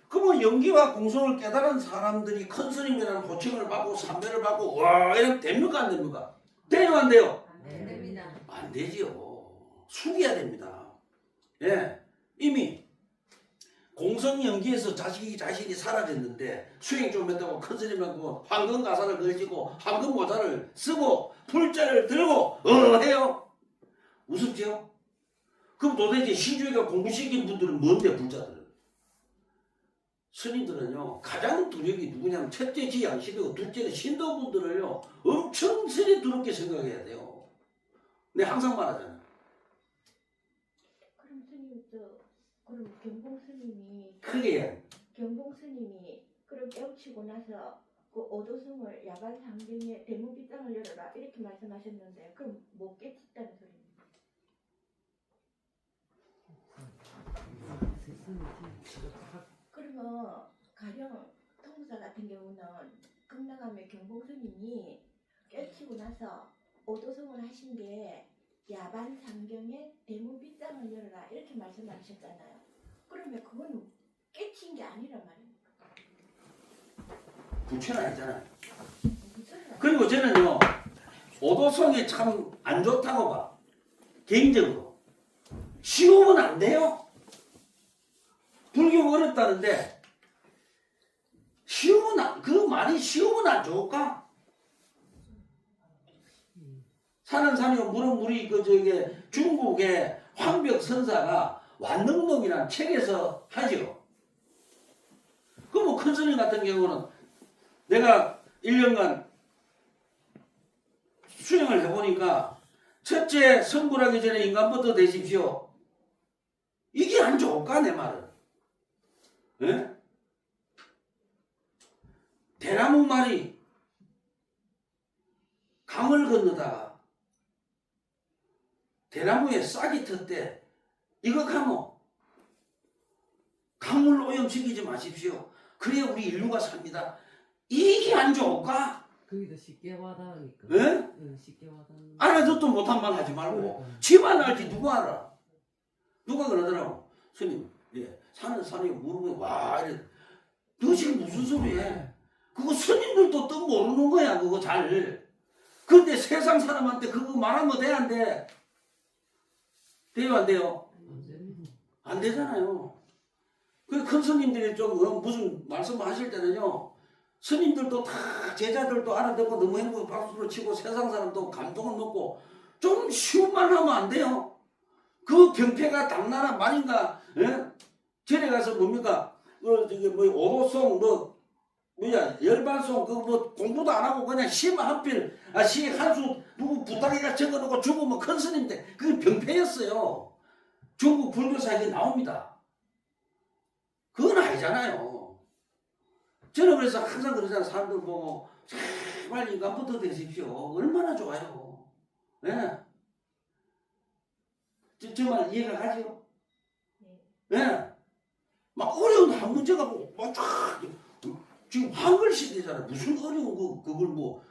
[SPEAKER 2] 그러면 연기와 공성을 깨달은 사람들이 큰 스님이라는 호칭을 받고 삼배를 받고 와 이러면 됩니까 안 됩니까? 돼요 안 돼요?
[SPEAKER 5] 안 됩니다.
[SPEAKER 2] 안 되지요. 숙여야 됩니다. 예, 이미 공성 연기에서 자신이 사라졌는데 수행 좀 했다고 큰 스님하고 황금 가사를 걸치고 황금 모자를 쓰고 풀자를 들고 해요? 우습죠? 그럼 도대체 신주의가 공부시킨 분들은 뭔데 불자들? 스님들은요 가장 두렵이 누구냐면 첫째 지양시대고 둘째는 신도분들을요 엄청 스님 두렵게 생각해야 돼요. 내가 항상 말하잖아.
[SPEAKER 6] 그럼 스님 그럼 경봉 스님이
[SPEAKER 2] 크게
[SPEAKER 6] 경봉 스님이 그럼 깨우치고 나서 그 오도승을 야간 상경에 대문빗장을 열어라 이렇게 말씀하셨는데 그럼 못 깨쳤다는 소리입니다. 그러면 가령 통사 같은 경우는 극락암의 경봉 스님이 깨우치고 나서 오도승을 하신 게 야반 상경에 대문빗장을 열어라 이렇게 말씀하셨잖아요. 그러면 그건 깨친 게 아니란 말입니다.
[SPEAKER 2] 부처는 아니잖아요.
[SPEAKER 6] 무슨
[SPEAKER 2] 그리고 저는요 오도성이 참 안 좋다고 봐. 개인적으로. 쉬우면 안 돼요. 불교가 어렵다는데 그 말이 쉬우면 안 좋을까? 산은 산이고 물은 물이 중국의 황벽선사가 완능동이라는 책에서 하죠. 그럼 큰 스님 같은 경우는 내가 1년간 수행을 해보니까 첫째 성불하기 전에 인간부터 되십시오. 이게 안 좋을까 내 말은? 예? 대나무 말이 강을 건너다가 대나무에 싹이 텄대. 이거 가면 강물 오염시키지 마십시오. 그래야 우리 인류가 삽니다. 이게 안 좋을까?
[SPEAKER 3] 거기도 쉽게 와닿으니까.
[SPEAKER 2] 예?
[SPEAKER 3] 응, 쉽게 와닿는.
[SPEAKER 2] 알아듣도 못한 말 하지 말고
[SPEAKER 3] 그러니까.
[SPEAKER 2] 지만 알지 누가 알아? 누가 그러더라고. 스님, 예, 산은 산이 물은 와 이래. 너 지금 무슨 소리해? 그거 스님들도 또 모르는 거야 그거 잘. 근데 세상 사람한테 그거 말하면 돼 안 돼? 돼요 안 돼요? 안 되잖아요. 그 큰 스님들이 좀 무슨 말씀하실 때는요 스님들도 다 제자들도 알아듣고 너무 행복해 박수를 치고 세상 사람도 감동을 먹고 좀 쉬운 말 하면 안 돼요. 그 경패가 당나라 말인가? 예? 절에 가서 뭡니까? 오도송 뭐야 열반송 그 뭐 공부도 안 하고 그냥 시 한필 시 한 수 누구 부탁이가 적어놓고 죽으면 큰 스님인데 그게 병폐였어요. 중국 불교사에 나옵니다. 그건 아니잖아요. 저는 그래서 항상 그러잖아요. 사람들 보고 제발 인간부터 되십시오. 얼마나 좋아요. 예. 저 말 이해가 가죠? 예. 막 어려운 한 문제가 막 지금 한글 시대잖아요. 무슨 어려운 그걸 뭐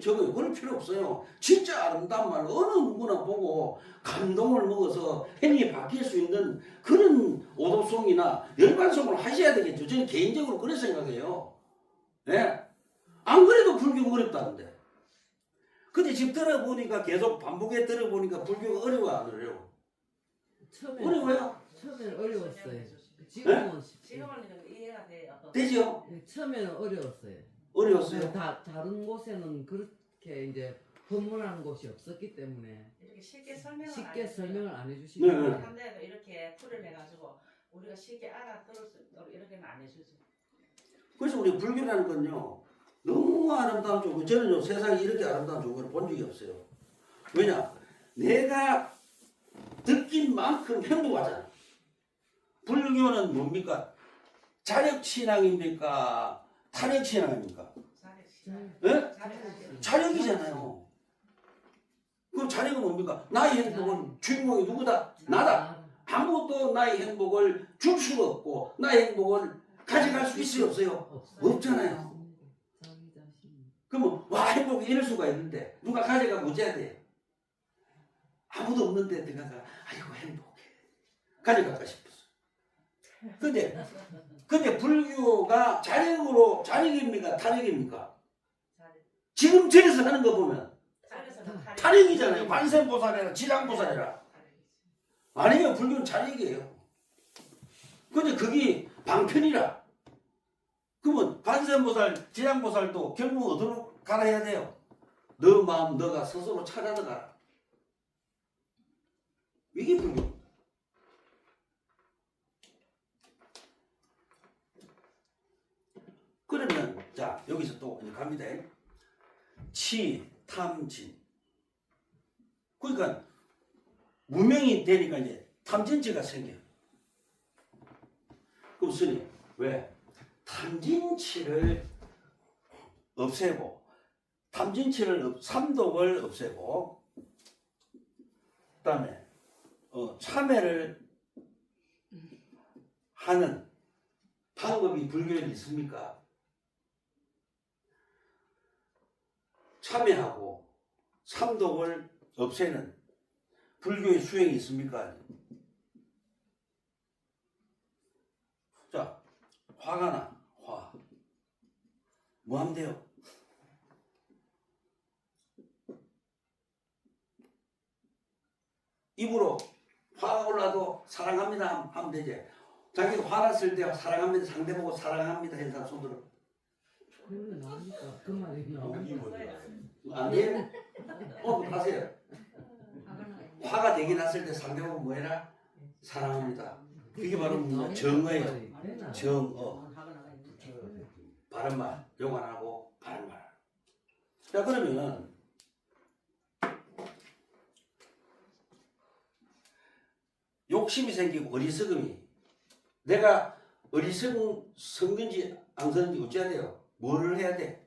[SPEAKER 2] 저거 그럴 필요 없어요. 진짜 아름다운 말 어느 누구나 보고 감동을 먹어서 행위 바뀔 수 있는 그런 오도송이나 열반송을 하셔야 되겠죠. 저는 개인적으로 그렇게 생각해요. 예? 안 그래도 불교가 어렵다는데. 근데 지금 들어보니까 계속 반복해 들어보니까 불교가 어려워 안 어려워? 어려워요?
[SPEAKER 3] 처음에는 어려웠어요. 지금은 쉽지.
[SPEAKER 5] 지금은 이해가 돼요.
[SPEAKER 2] 되죠?
[SPEAKER 3] 처음에는 어려웠어요.
[SPEAKER 2] 어려웠어요?
[SPEAKER 3] 다른 곳에는 그렇게 이제 법문하는 곳이 없었기 때문에
[SPEAKER 5] 이렇게 쉽게 설명을
[SPEAKER 3] 쉽게
[SPEAKER 5] 안
[SPEAKER 3] 설명을 안 해주시고
[SPEAKER 2] 네, 네.
[SPEAKER 5] 한데도 이렇게 풀을 해가지고 우리가 쉽게 알아들을 수 있도록 이렇게는 안 해주죠.
[SPEAKER 2] 그래서 우리 불교라는 건요 너무 아름다운 조건 저는요 세상에 이렇게 아름다운 조건을 본 적이 없어요. 왜냐 내가 느낀 만큼 행복하잖아. 불교는 뭡니까? 자력신앙입니까? 타력신앙입니까? 예? 자력이잖아요. 그럼 자력은 뭡니까? 나의 행복은 주인공이 누구다? 나다. 아무것도 나의 행복을 줄 수가 없고 나의 행복을 가져갈 수 있어요 없어요? 없잖아요. 그러면 와 행복이 이럴 수가 있는데 누가 가져가고 어째야 돼? 아무도 없는데 내가 아이고 행복해 가져갈까 싶었어. 근데 불교가 자력입니까 타력입니까? 지금 저기서 하는 거 보면 타력이잖아요. 관세음보살이라 지장보살이라. 아니면 불교는 자력이에요. 근데 그게 방편이라. 그러면 관세음보살, 지장보살도 결국 어디로 가라 해야 돼요? 너 마음 너가 스스로 찾아가라. 이게 불교. 그러면 자 여기서 또 갑니다. 치, 탐, 진. 그러니까 무명이 되니까 이제 탐진치가 생겨요. 그럼 스님 왜? 탐진치를 없애고 삼독을 없애고 그다음에 참회를 하는 방법이 불교에 있습니까? 참회하고 삼독을 없애는 불교의 수행이 있습니까? 자, 화가 나. 화. 뭐 하면 돼요? 입으로 화가 올라도 사랑합니다 하면 되지. 자기가 화났을 때 사랑합니다 상대 보고 사랑합니다 해서 사람 손 들어.
[SPEAKER 3] 그건 나오니까 그 말이 나오니까
[SPEAKER 2] 안 돼요? 하세요. 화가 되게 났을 때 상대 보고 뭐 해라? 사랑합니다. 그게 바로 뭐냐? 정어예요. 정어. 바른 말, 욕 안 하고 바른 말. 자 그러면 욕심이 생기고 어리석음이 내가 어리석은지 안 서는지 어찌해야 돼요? 뭐를 해야 돼?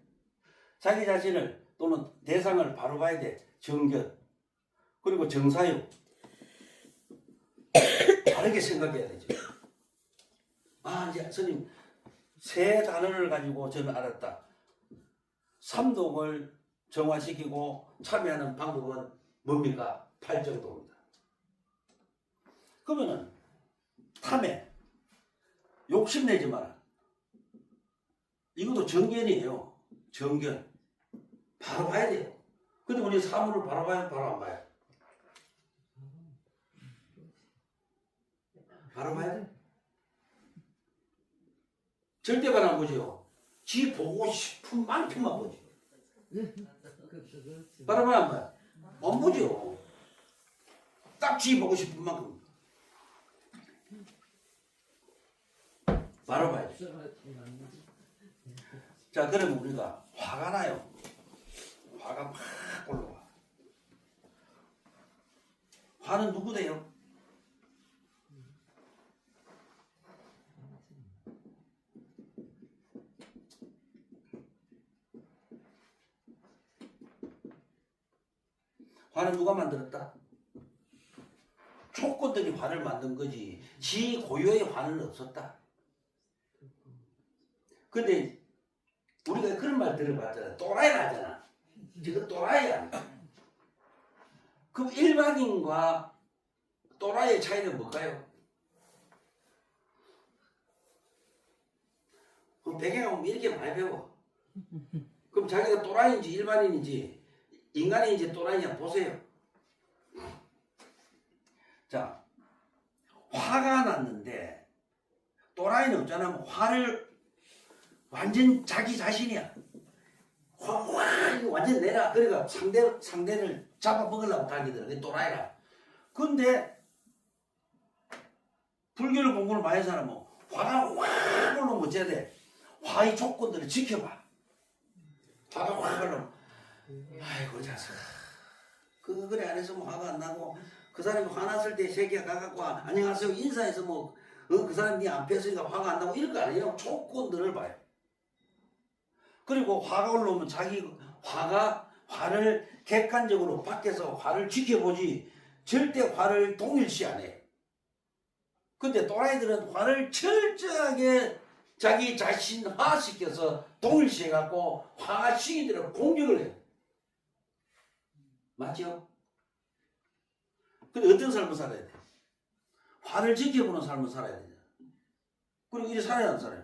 [SPEAKER 2] 자기 자신을 또는 대상을 바로 봐야 돼. 정견 그리고 정사유 다르게 생각해야 되죠. 아 이제 스님 세 단어를 가지고 저는 알았다. 삼독을 정화시키고 참여하는 방법은 뭡니까? 8정도입니다. 그러면은 탐해 욕심내지 마라. 이것도 정견이에요. 정견 바로 봐야 돼요. 근데 우리 사물을 바로 봐요? 바로 안 봐요? 바로 봐야 돼? 절대 바로 안 보죠. 지 보고 싶은 만큼만 보죠. 바로 봐야 안 봐요? 안 보죠. 딱 지 보고 싶은 만큼 바로 봐야죠. 자, 그러면 우리가 화가 나요. 화가 막 올라와. 화는 누구 돼요? 화는 누가 만들었다? 조건들이 화를 만든 거지. 지 고유의 화는 없었다. 근데 우리가 그런 말 들어봤잖아. 또라이라잖아. 지금 또라이야. 그럼 일반인과 또라이의 차이는 뭘까요? 그럼 배경하면 이렇게 많이 배워. 그럼 자기가 또라이인지 일반인인지 인간인지 또라이냐 보세요. 자, 화가 났는데 또라이는 없잖아. 화를 완전 자기 자신이야. 화 완전 내라. 그러니까 상대를 잡아먹으려고 달리더라. 그게 또라이라. 근데 불교를 공부를 많이 해서 사람은 화가 확 올라오면 어째야 돼? 화의 조건들을 지켜봐. 화가 확 올라오면 아이고 자식. 그래 안 했으면 화가 안 나고 그 사람이 화났을 때 새끼가 가갖고 안녕하세요 인사해서 뭐 그 사람 네 앞에 있으니까 화가 안 나고 이럴 거 아니에요. 조건들을 봐요. 그리고 화가 올라오면 자기 화를 객관적으로 밖에서 화를 지켜보지 절대 화를 동일시 안 해. 근데 또라이들은 화를 철저하게 자기 자신화시켜서 동일시해갖고 화가 식이 들어 공격을 해. 맞죠? 근데 어떤 삶을 살아야 돼? 화를 지켜보는 삶을 살아야 되잖아. 그리고 이래 살아야 안 살아요?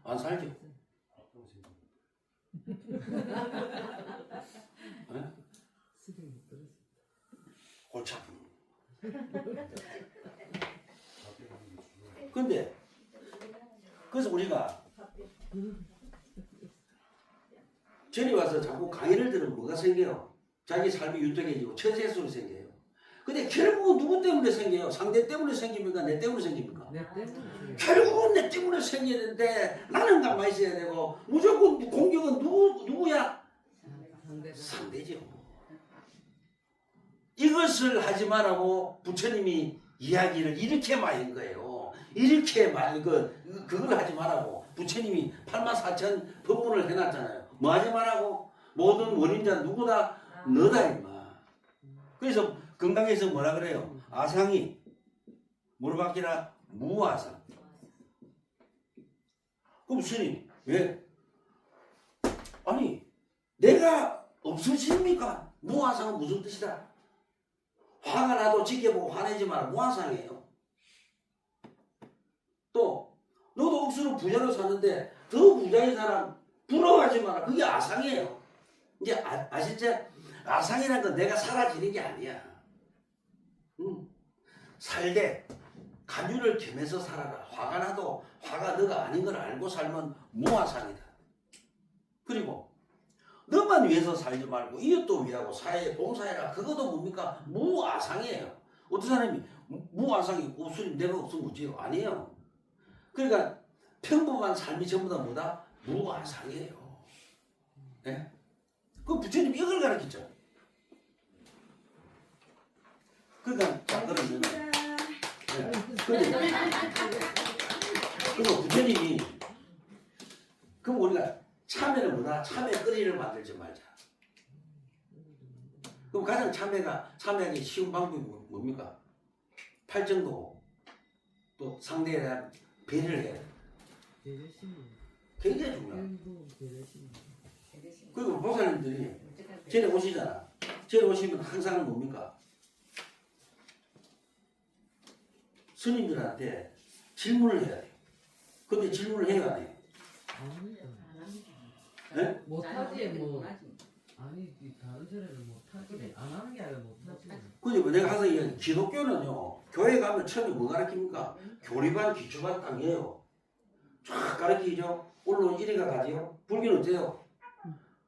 [SPEAKER 2] 안 살죠? 네? 골치 아픈. 근데 그래서 우리가 저리 와서 자꾸 강의를 들으면 뭐가 생겨요? 자기 삶이 윤택해지고 처세술이 생겨요. 근데 결국은 누구 때문에 생겨요? 상대 때문에 생깁니까? 내 때문에 생깁니까?
[SPEAKER 3] 내 때문에.
[SPEAKER 2] 결국은 내 때문에 생겨야 되는데 나는 가만히 있어야 되고 무조건 공격은 누구야? 상대죠. 이것을 하지 말라고 부처님이 이야기를 이렇게 많이 한 거예요. 이렇게 많이 그걸 하지 말라고 부처님이 84,000 법문을 해놨잖아요. 뭐 하지 말라고? 모든 원인자 누구다? 너다 임마. 그래서 건강에서 뭐라 그래요? 아상이 물어봤기라 무아상. 그럼 스님 왜? 아니 내가 없어집니까? 무아상은 무슨 뜻이다? 화가 나도 지켜보고 화내지 마라. 무아상이에요. 또 너도 억수로 부자로 사는데 더 부자인 사람 부러워하지 마라. 그게 아상이에요. 이제 아시죠? 아상이라는 건 내가 사라지는 게 아니야. 살되 간유를 겸해서 살아라. 화가 나도 화가 너가 아닌 걸 알고 살면 무아상이다. 그리고 너만 위해서 살지 말고 이웃도 위하고 사회에 봉사해라. 그것도 뭡니까? 무아상이에요. 어떤 사람이 무아상이 없으니 내가 없으면 어찌요? 아니에요. 그러니까 평범한 삶이 전부 다 뭐다? 무아상이에요. 네? 그 부처님이 이걸 가르쳤죠. 그러니까 자 그러면 그리고 부처님이 그럼 우리가 참회는 뭐다? 참회 끓이를 만들지 말자. 그럼 가장 참회하기 쉬운 방법이 뭡니까? 팔정도 또 상대에 대한 배려를 해야 돼. 굉장히 중요해. 그리고 보살님들이 전에 오시잖아. 전에 오시면 항상 뭡니까? 스님들한테 질문을 해야 돼. 근데 질문을 해요, 안 해요? 네?
[SPEAKER 3] 못하지 뭐. 아니 다른 사람은 못하지. 안 하는 게 아니라 못하지.
[SPEAKER 2] 그죠? 내가 항상 얘기해. 기독교는요, 교회 가면 처음에 뭐 가르칩니까? 교리반, 기초반 땅이에요. 쫙 가르치죠? 물론 이리가 가지요. 불교는 어때요?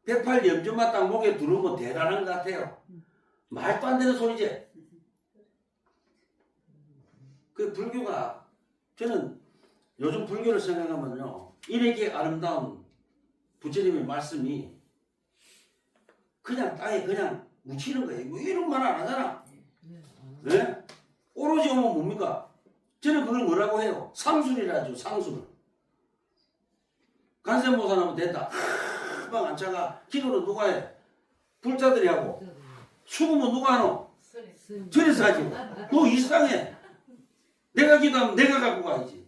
[SPEAKER 2] 108염전만 딱 목에 두르면 대단한 것 같아요. 말도 안 되는 소리지? 그 불교가, 저는 요즘 불교를 생각하면요, 이렇게 아름다운 부처님의 말씀이 그냥 땅에 그냥 묻히는 거예요. 뭐 이런 말 안 하잖아. 네? 오로지 오면 뭡니까? 저는 그걸 뭐라고 해요? 상술이라죠. 상술. 간센보살하면 된다. 막 안차가 기도는 누가 해? 불자들이 하고. 수금은 누가 하노? 저래서 하지. 너 이상해. 내가 기도하면 내가 갖고 가야지.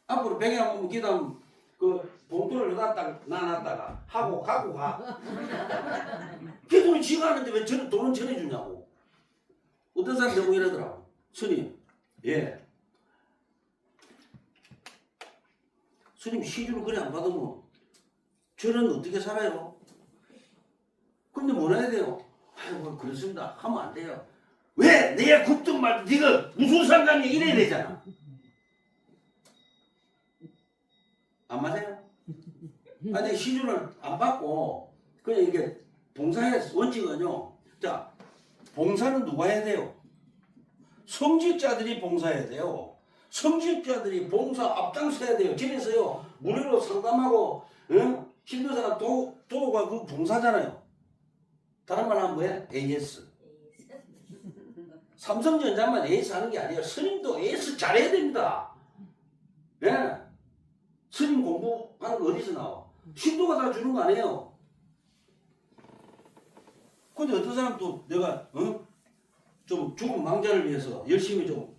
[SPEAKER 2] 앞으로 백양 오면 기도하면 그 봉투를 놔놨다가 하고 갖고 가. 기도는 지가 하는데 왜 돈은 전해주냐고. 어떤 사람 되고 이러더라고. 스님, 예. 스님 시주를 그래 안 받으면 저는 어떻게 살아요? 근데 뭐라 해야 돼요? 아이고 그렇습니다 하면 안 돼요. 왜? 내가 굽든 말든 네가 무슨 상관이야 이래야 되잖아. 안 맞아요? 아니 시주를 안 받고 그냥 이게 봉사의 원칙은요. 자, 봉사는 누가 해야 돼요? 성직자들이 봉사해야 돼요. 성직자들이 봉사 앞장서야 돼요. 집에서요 무료로 상담하고 힘든 사람 도우가 그 봉사잖아요. 다른 말 하면 뭐야? AS. 삼성전자만 AS 하는 게 아니에요. 스님도 AS 잘해야 됩니다. 예? 스님 공부하는 거 어디서 나와? 신도가 다 주는 거 아니에요. 근데 어떤 사람도 내가 좀 죽은 망자를 위해서 열심히 좀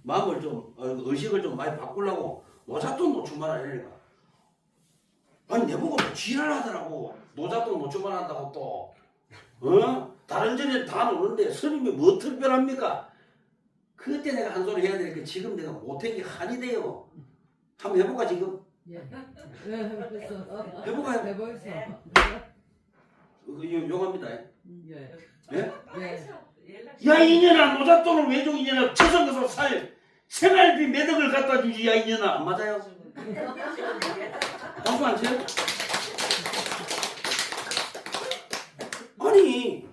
[SPEAKER 2] 마음을 좀 의식을 좀 많이 바꾸려고 노잣돈 노출만 하려니까 아니 내보고 또 지랄하더라고. 노잣돈 노출만 한다고 또 다른 전에 다 노는데 스님이 뭐 특별합니까? 그때 내가 한 소리 해야 되니까 지금 내가 못한 게 한이 돼요. 한번 해볼까 지금?
[SPEAKER 3] 예. 해보겠어.
[SPEAKER 2] 해볼까요?
[SPEAKER 3] 해보겠어.
[SPEAKER 2] 용합니다.
[SPEAKER 3] 예.
[SPEAKER 2] 예?
[SPEAKER 3] 예.
[SPEAKER 2] 야 이년아 노잣돈을 왜 줘 이년아 처선 가서 살 생활비 매덕을 갖다 주지 야 이년아 안 맞아요? 박수 안 쳐요? 아니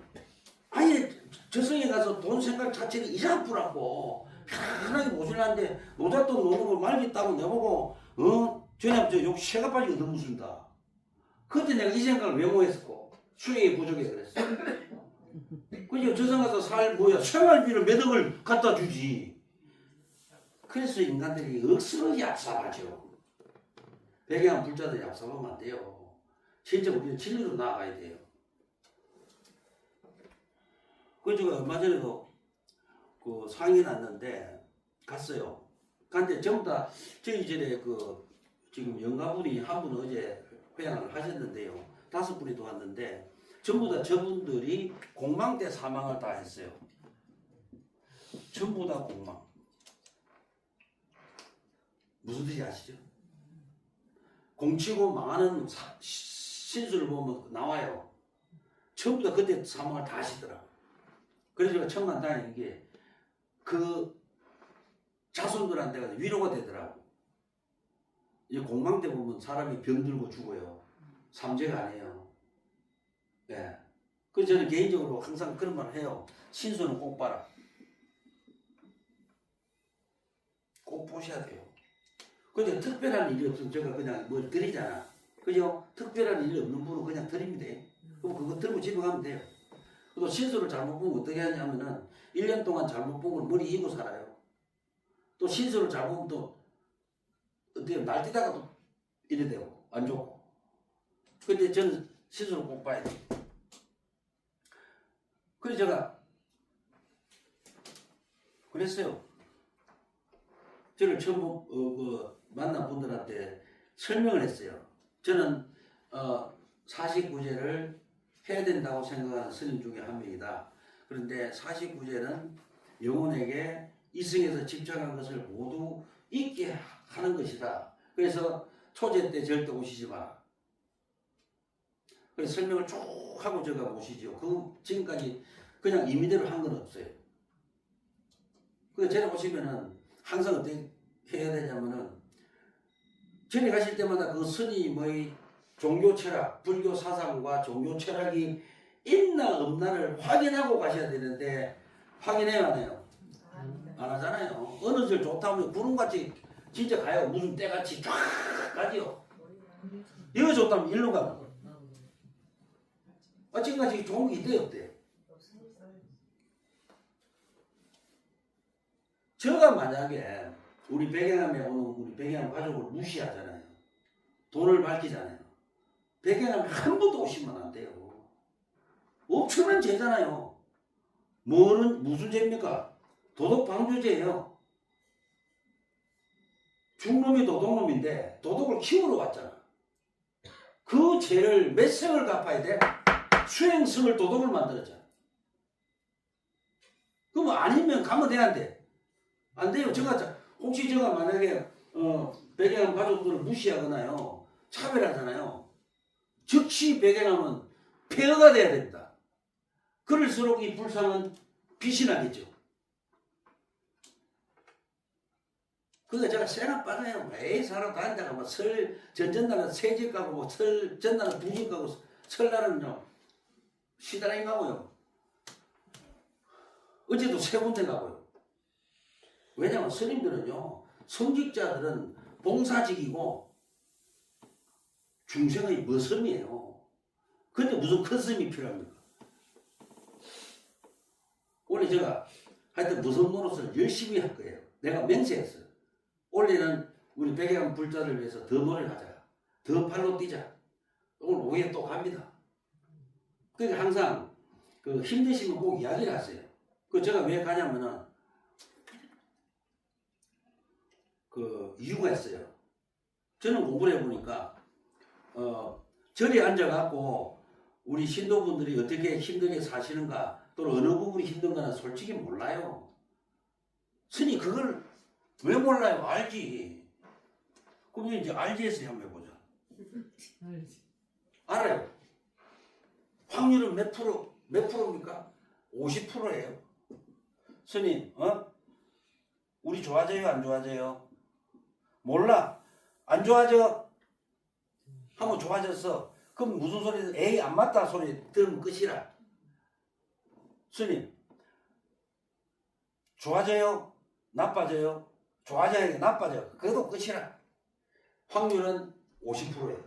[SPEAKER 2] 아예 저승에 가서 돈 생각 자체를 이상하더라고. 편하게 모실라는데 노잣돈 노는 걸 말겠다고 내보고 전에 저욕 새가 빠지게 얻어묻습니다. 그때 내가 이 생각을 왜 못했었고 수행이 부족해 그랬어. 그죠? 저승 가서 생활비를 매덕을 갖다 주지. 그래서 인간들이 억수로 얍삽하죠. 배경한 불자들이 얍삽하면 안 돼요. 진짜 우리는 진리로 나아가야 돼요. 그 제가 얼마 전에도 그 상이 났는데 갔어요. 근데 전부 다 저희 집에 그 지금 영가분이 한 분은 어제 회양을 하셨는데요. 5분이 더 왔는데 전부 다 저분들이 공망 때 사망을 다 했어요. 전부 다 공망. 무슨 뜻인지 아시죠? 공치고 망하는 신수를 보면 나와요. 전부 다 그때 사망을 다 하시더라고요. 그래서 제가 천만 다행인 게 그 자손들한테 위로가 되더라고. 이 공망 때 보면 사람이 병들고 죽어요. 삼재가 아니에요. 네. 그래서 저는 개인적으로 항상 그런 말 해요. 신수는 꼭 봐라. 꼭 보셔야 돼요. 근데 특별한 일이 없으면 제가 그냥 뭘 드리잖아. 그죠? 특별한 일이 없는 분은 그냥 드립니다. 그럼 그거 들고 집에 가면 돼요. 또 신수를 잘못 보면 어떻게 하냐면은 1년 동안 잘못 보면 머리 이고 살아요. 또 신수를 잘못 보면 또 어떻게 날뛰다가 또 이래 되고 안 좋고. 근데 저는 신수를 꼭 봐야 돼요. 그래서 제가 그랬어요. 저를 처음 만난 분들한테 설명을 했어요. 저는 49제를 해야 된다고 생각하는 스님 중에 한 명이다. 그런데 49제는 영혼에게 이승에서 집착한 것을 모두 잊게 하는 것이다. 그래서 초제 때 절대 오시지 마라. 그래서 설명을 쭉 하고 제가 모시죠. 지금까지 그냥 임의대로 한 건 없어요. 그래서 제가 보시면은 항상 어떻게 해야 되냐면은 전에 가실 때마다 그 스님의 종교 철학, 불교 사상과 종교 철학이 있나 없나를 확인하고 가셔야 되는데 확인해요 안 해요? 안 하잖아요. 어느 절 좋다 하면 구름같이 진짜 가요. 무슨 때같이 쫙 가지요. 이거 좋다면 일로 가고. 지금까지 좋은 게 있대요, 없대요? 저가 만약에 우리 백양암에 오는 우리 백양암 가족을 무시하잖아요. 돈을 밝히잖아요. 백양암에 한 번도 오시면 안 돼요. 엄청난 죄잖아요. 무슨 죄입니까? 도덕 방조죄예요. 중놈이 도둑놈인데 도둑을 키우러 왔잖아. 그 죄를 몇 생을 갚아야 돼? 수행승을 도둑을 만들었잖아. 그럼 아니면 가면 돼, 안 돼? 안 돼요. 혹시 제가 만약에 백양암 가족들을 무시하거나요, 차별하잖아요. 즉시 백양암은 폐허가 돼야 됩니다. 그럴수록 이 불상은 빛이 나겠죠. 그러니까 제가 생각 받아요. 매일 살아 다니다가 뭐 전날은 세 집 가고 뭐 전날은 두 집 가고 설날은요 시다랑이 가고요. 어제도 세 군데 가고요. 왜냐면 스님들은요, 성직자들은 봉사직이고 중생의 머슴이에요. 근데 무슨 큰 스님이 필요합니까? 올해 제가 하여튼 무슨 노릇을 열심히 할 거예요. 내가 맹세했어요. 올해는 우리 백양암 불자를 위해서 더 노래를 하자. 더 팔로 뛰자. 오늘 오후에 또 갑니다. 그러니까 항상 힘드시면 꼭 이야기를 하세요. 제가 왜 가냐면은 이유가 있어요. 저는 공부를 해보니까 절에 앉아갖고 우리 신도분들이 어떻게 힘들게 사시는가, 또는 어느 부분이 힘든가는 솔직히 몰라요. 스님 그걸 왜 몰라요? 알지. 그럼 이제 알지에서 한번 해보자. 알아요. 확률은 몇 프로입니까? 50%예요. 스님, 우리 좋아져요, 안 좋아져요? 몰라. 안 좋아져. 하면 좋아졌어. 그럼 무슨 소리? 에이, 안 맞다 소리 들으면 끝이라. 스님, 좋아져요? 나빠져요? 좋아져야 나빠져. 그래도 끝이라. 확률은 50%예요.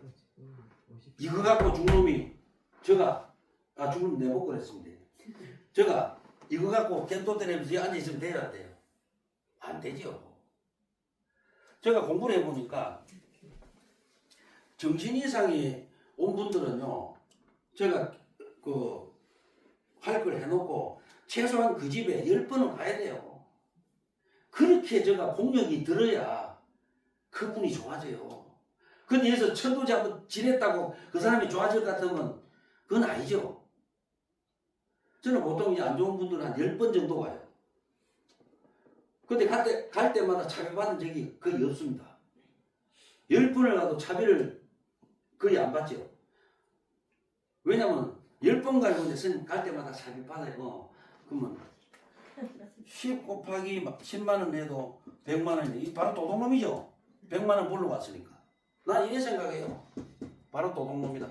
[SPEAKER 2] 이거 갖고 중놈이, 중놈 내복 그랬습니다. 제가 이거 갖고 겐토 때리면서 앉아있으면 돼야 안 돼요? 안 되죠. 제가 공부를 해보니까 정신 이상이 온 분들은요, 제가 할 걸 해놓고 최소한 그 집에 10번은 가야 돼요. 그렇게 제가 공력이 들어야 그분이 좋아져요. 근데 여기서 천도제 한번 지냈다고 그 사람이 좋아질 것 같으면 그건 아니죠. 저는 보통 이제 안 좋은 분들은 한 10번 정도 가요. 근데 갈 때마다 차별받은 적이 거의 없습니다. 10번을 가도 차별을 거의 안 받죠. 왜냐면 10번 가려고 했으니 갈 때마다 차별받아요. 그러면 10 곱하기 10만 원 해도 100만 원이네. 이 바로 도둑놈이죠. 100만 원 벌러 왔으니까. 난 이래 생각해요. 바로 도둑놈이다.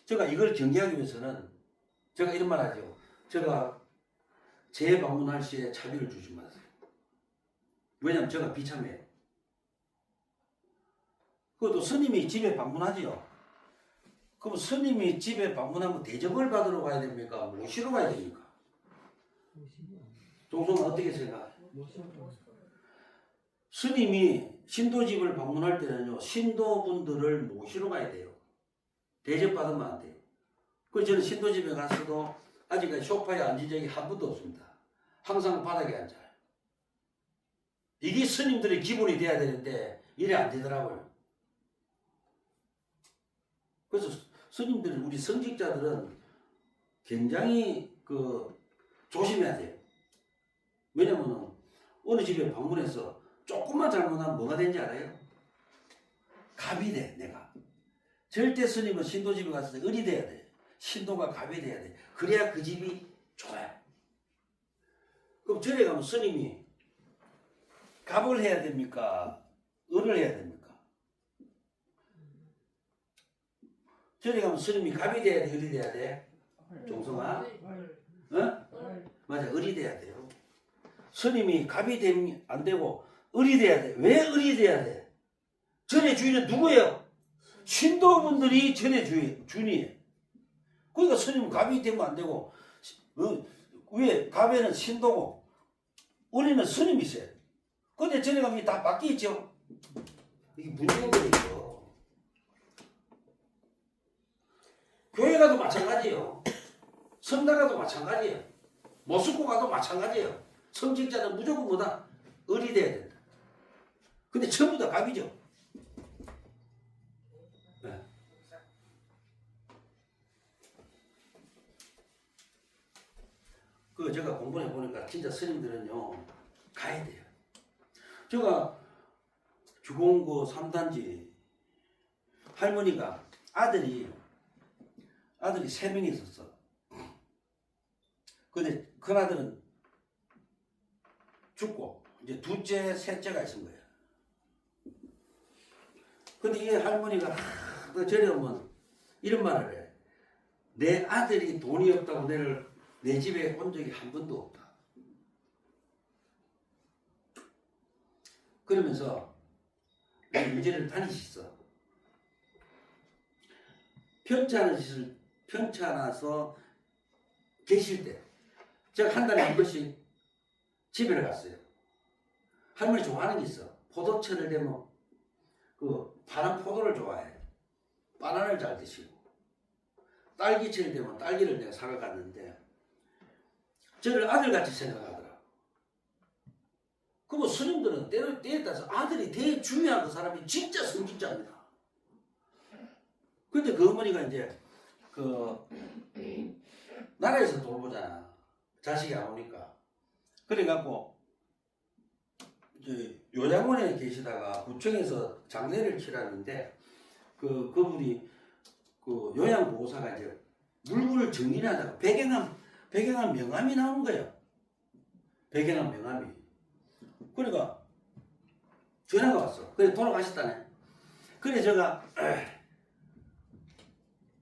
[SPEAKER 2] 제가 이걸 경계하기 위해서는 제가 이런 말 하죠. 제가 재방문할 시에 차비를 주지 마세요. 왜냐면 제가 비참해요. 그것도 스님이 집에 방문하지요. 그럼 스님이 집에 방문하면 대접을 받으러 가야 됩니까? 모시러 가야 됩니까? 종성은 어떻게 생각해요? 스님이 신도집을 방문할 때는요, 신도분들을 모시러 가야 돼요. 대접받으면 안 돼요. 그래서 저는 신도집에 가서도 아직까지 소파에 앉은 적이 한 번도 없습니다. 항상 바닥에 앉아요. 이게 스님들의 기본이 돼야 되는데 이래 안 되더라고요. 그래서 스님들, 우리 성직자들은 굉장히 조심해야 돼요. 왜냐면 어느 집에 방문해서 조금만 잘못하면 뭐가 되는지 알아요? 갑이 돼, 내가. 절대 스님은 신도집에 갔을 때 을이 돼야 돼. 신도가 갑이 돼야 돼. 그래야 그 집이 좋아요. 그럼 절에 가면 스님이 갑을 해야 됩니까? 을을 해야 됩니까? 절에 가면 스님이 갑이 돼야 돼, 을이 돼야 돼? 종성아? 어? 맞아, 을이 돼야 돼요. 스님이 갑이 되면 안 되고 을이 돼야 돼. 왜 을이 돼야 돼? 전의 주인은 누구예요? 신도분들이 전의 주인이에요. 그러니까 스님은 갑이 되면 안 되고 왜 갑에는 신도고 을에는 스님이 있어요. 근데 전에 가면 다 바뀌었죠. 이게 문제가 되죠. 교회 가도 마찬가지예요. 성당 가도 마찬가지예요. 모스코 가도 마찬가지예요. 성직자는 무조건 뭐다? 을이 돼야 된다. 근데 전부 다 갑이죠. 네. 그 제가 공부해 보니까 진짜 스님들은요 가야 돼요. 제가 주공고 3단지 할머니가 아들이 3명이 있었어. 근데 큰아들은 죽고 이제 둘째, 셋째가 있은 거예요. 근데 이 할머니가 저리 오면 이런 말을 해. 내 아들이 돈이 없다고 내 집에 온 적이 한 번도 없다. 그러면서 문제를 다니셨어. 편찮아서 계실 때 제가 한 달에 한 번씩 집에 갔어요. 할머니 좋아하는 게 있어. 포도철을 되면 그 파란 포도를 좋아해. 바나나를 잘 드시고 딸기철 되면 딸기를 내가 사러 갔는데 저를 아들같이 생각하더라. 그럼 스님들은 때에 따라서 아들이 되게 중요한 그 사람이 진짜 성직자입니다. 근데 그 어머니가 이제 그 나라에서 돌보잖아. 자식이 안 오니까. 그래갖고 요양원에 계시다가 구청에서 장례를 치렀는데 그분이 그 요양보호사가 이제 물건을 정리를 하다가 배경한 명함이 나오는 거예요. 배경한 명함이. 그러니까 전화가 왔어. 그래 돌아가셨다네. 그래 제가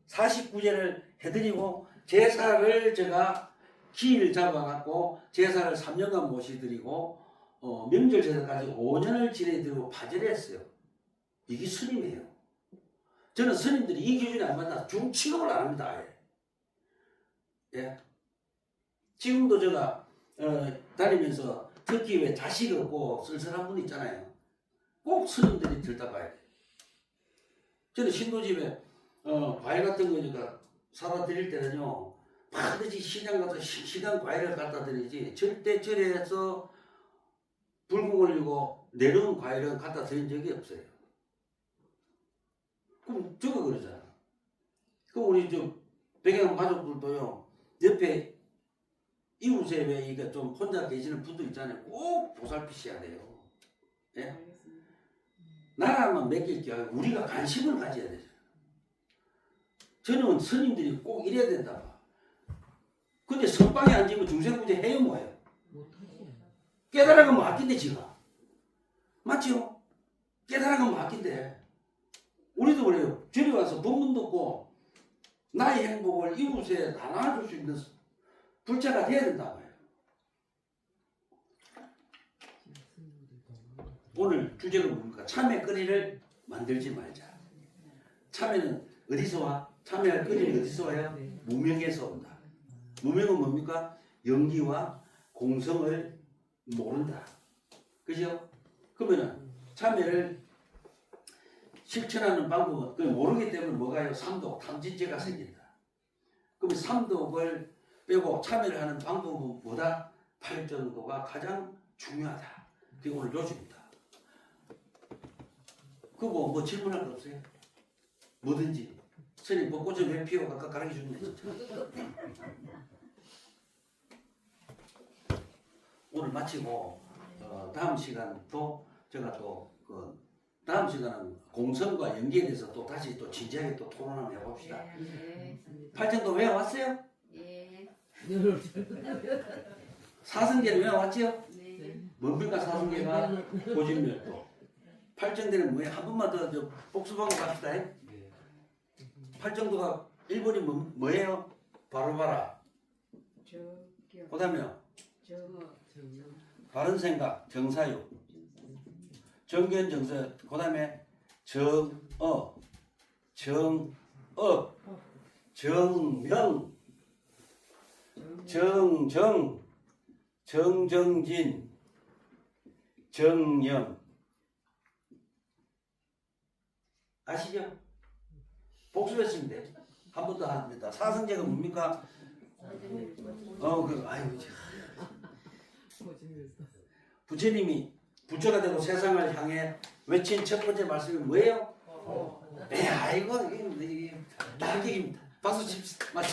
[SPEAKER 2] 49제를 해드리고 제사를 제가 기일 잡아갖고 제사를 3년간 모시드리고 명절 제사까지 5년을 지내드리고 파절을 했어요. 이게 스님이에요. 저는 스님들이 이 기준이 안 맞나 중취급을 안 합니다. 아예. 예. 지금도 제가 다니면서 특히 왜 자식 없고 쓸쓸한 분 있잖아요. 꼭 스님들이 들다 봐야 돼. 저는 신도집에 과일 같은 거니까 사다 드릴 때는요 반드시 시장 가서 시장 과일을 갖다 드리지 절대 절에서 불금 올리고 내려온 과일은 갖다 드린 적이 없어요. 그럼 저거 그러잖아. 그럼 우리 백양 가족들도요 옆에 이웃에 왜 이게 좀 혼자 계시는 분도 있잖아요. 꼭 보살피셔야 돼요. 예? 나라만 맡길 게 아니라 우리가 관심을 가져야 되죠. 저는 스님들이 꼭 이래야 된다 봐. 근데 선방에 앉으면 중생부제 해요 뭐예요? 깨달아가면 아낀데 지가. 맞지요? 깨달아가면 아낀데. 우리도 그래요. 저리 와서 법문 듣고 나의 행복을 이웃에 나눠줄 수 있는 불자가 돼야 된다고 해요. 오늘 주제가 뭡니까? 참외거리를 만들지 말자. 참외는 어디서 와? 참외할 거리는 어디서 와요? 무명에서 온다. 무명은 뭡니까? 연기와 공성을 모른다. 그죠? 그러면은 참외를 실천하는 방법은 그걸 모르기 때문에 뭐가요? 삼독, 탐진죄가 생긴다. 그러면 삼독을 빼고 참여를 하는 방법은 뭐다? 팔정도가 가장 중요하다. 그게 오늘 요즘입니다. 그거 뭐 질문할 거 없어요? 뭐든지. 스님 벚꽃을 왜 피워? 아까 가르쳐 줬네. 오늘 마치고 다음 시간도 제가 다음 시간은 공성과 연기에 대해서 또 다시 또 진지하게 또 토론 한번 해봅시다. 팔정도 외워왔어요?
[SPEAKER 4] 예.
[SPEAKER 2] 사성계는 외워왔지요?
[SPEAKER 4] 네.
[SPEAKER 2] 뭡니까 사성계가? 고진멸도. 팔정대는 뭐예요? 한 번만 더 복습하고 갑시다. 팔정도가 일본이 뭐예요? 바로 봐라. 그 다음에요? 바른 생각, 정사유. 정견정서. 그다음에 정업, 정업, 정명, 정정, 정정진, 정영. 아시죠? 복습했으면 돼. 한 번 더 합니다. 사성제가 뭡니까? 아이고 참.
[SPEAKER 3] 고생했어.
[SPEAKER 2] 부처님이 부처가 되고 세상을 향해 외친 첫 번째 말씀이 뭐예요? 네, 아이고 이게 낙입니다. 박수 칩시다. 맞죠?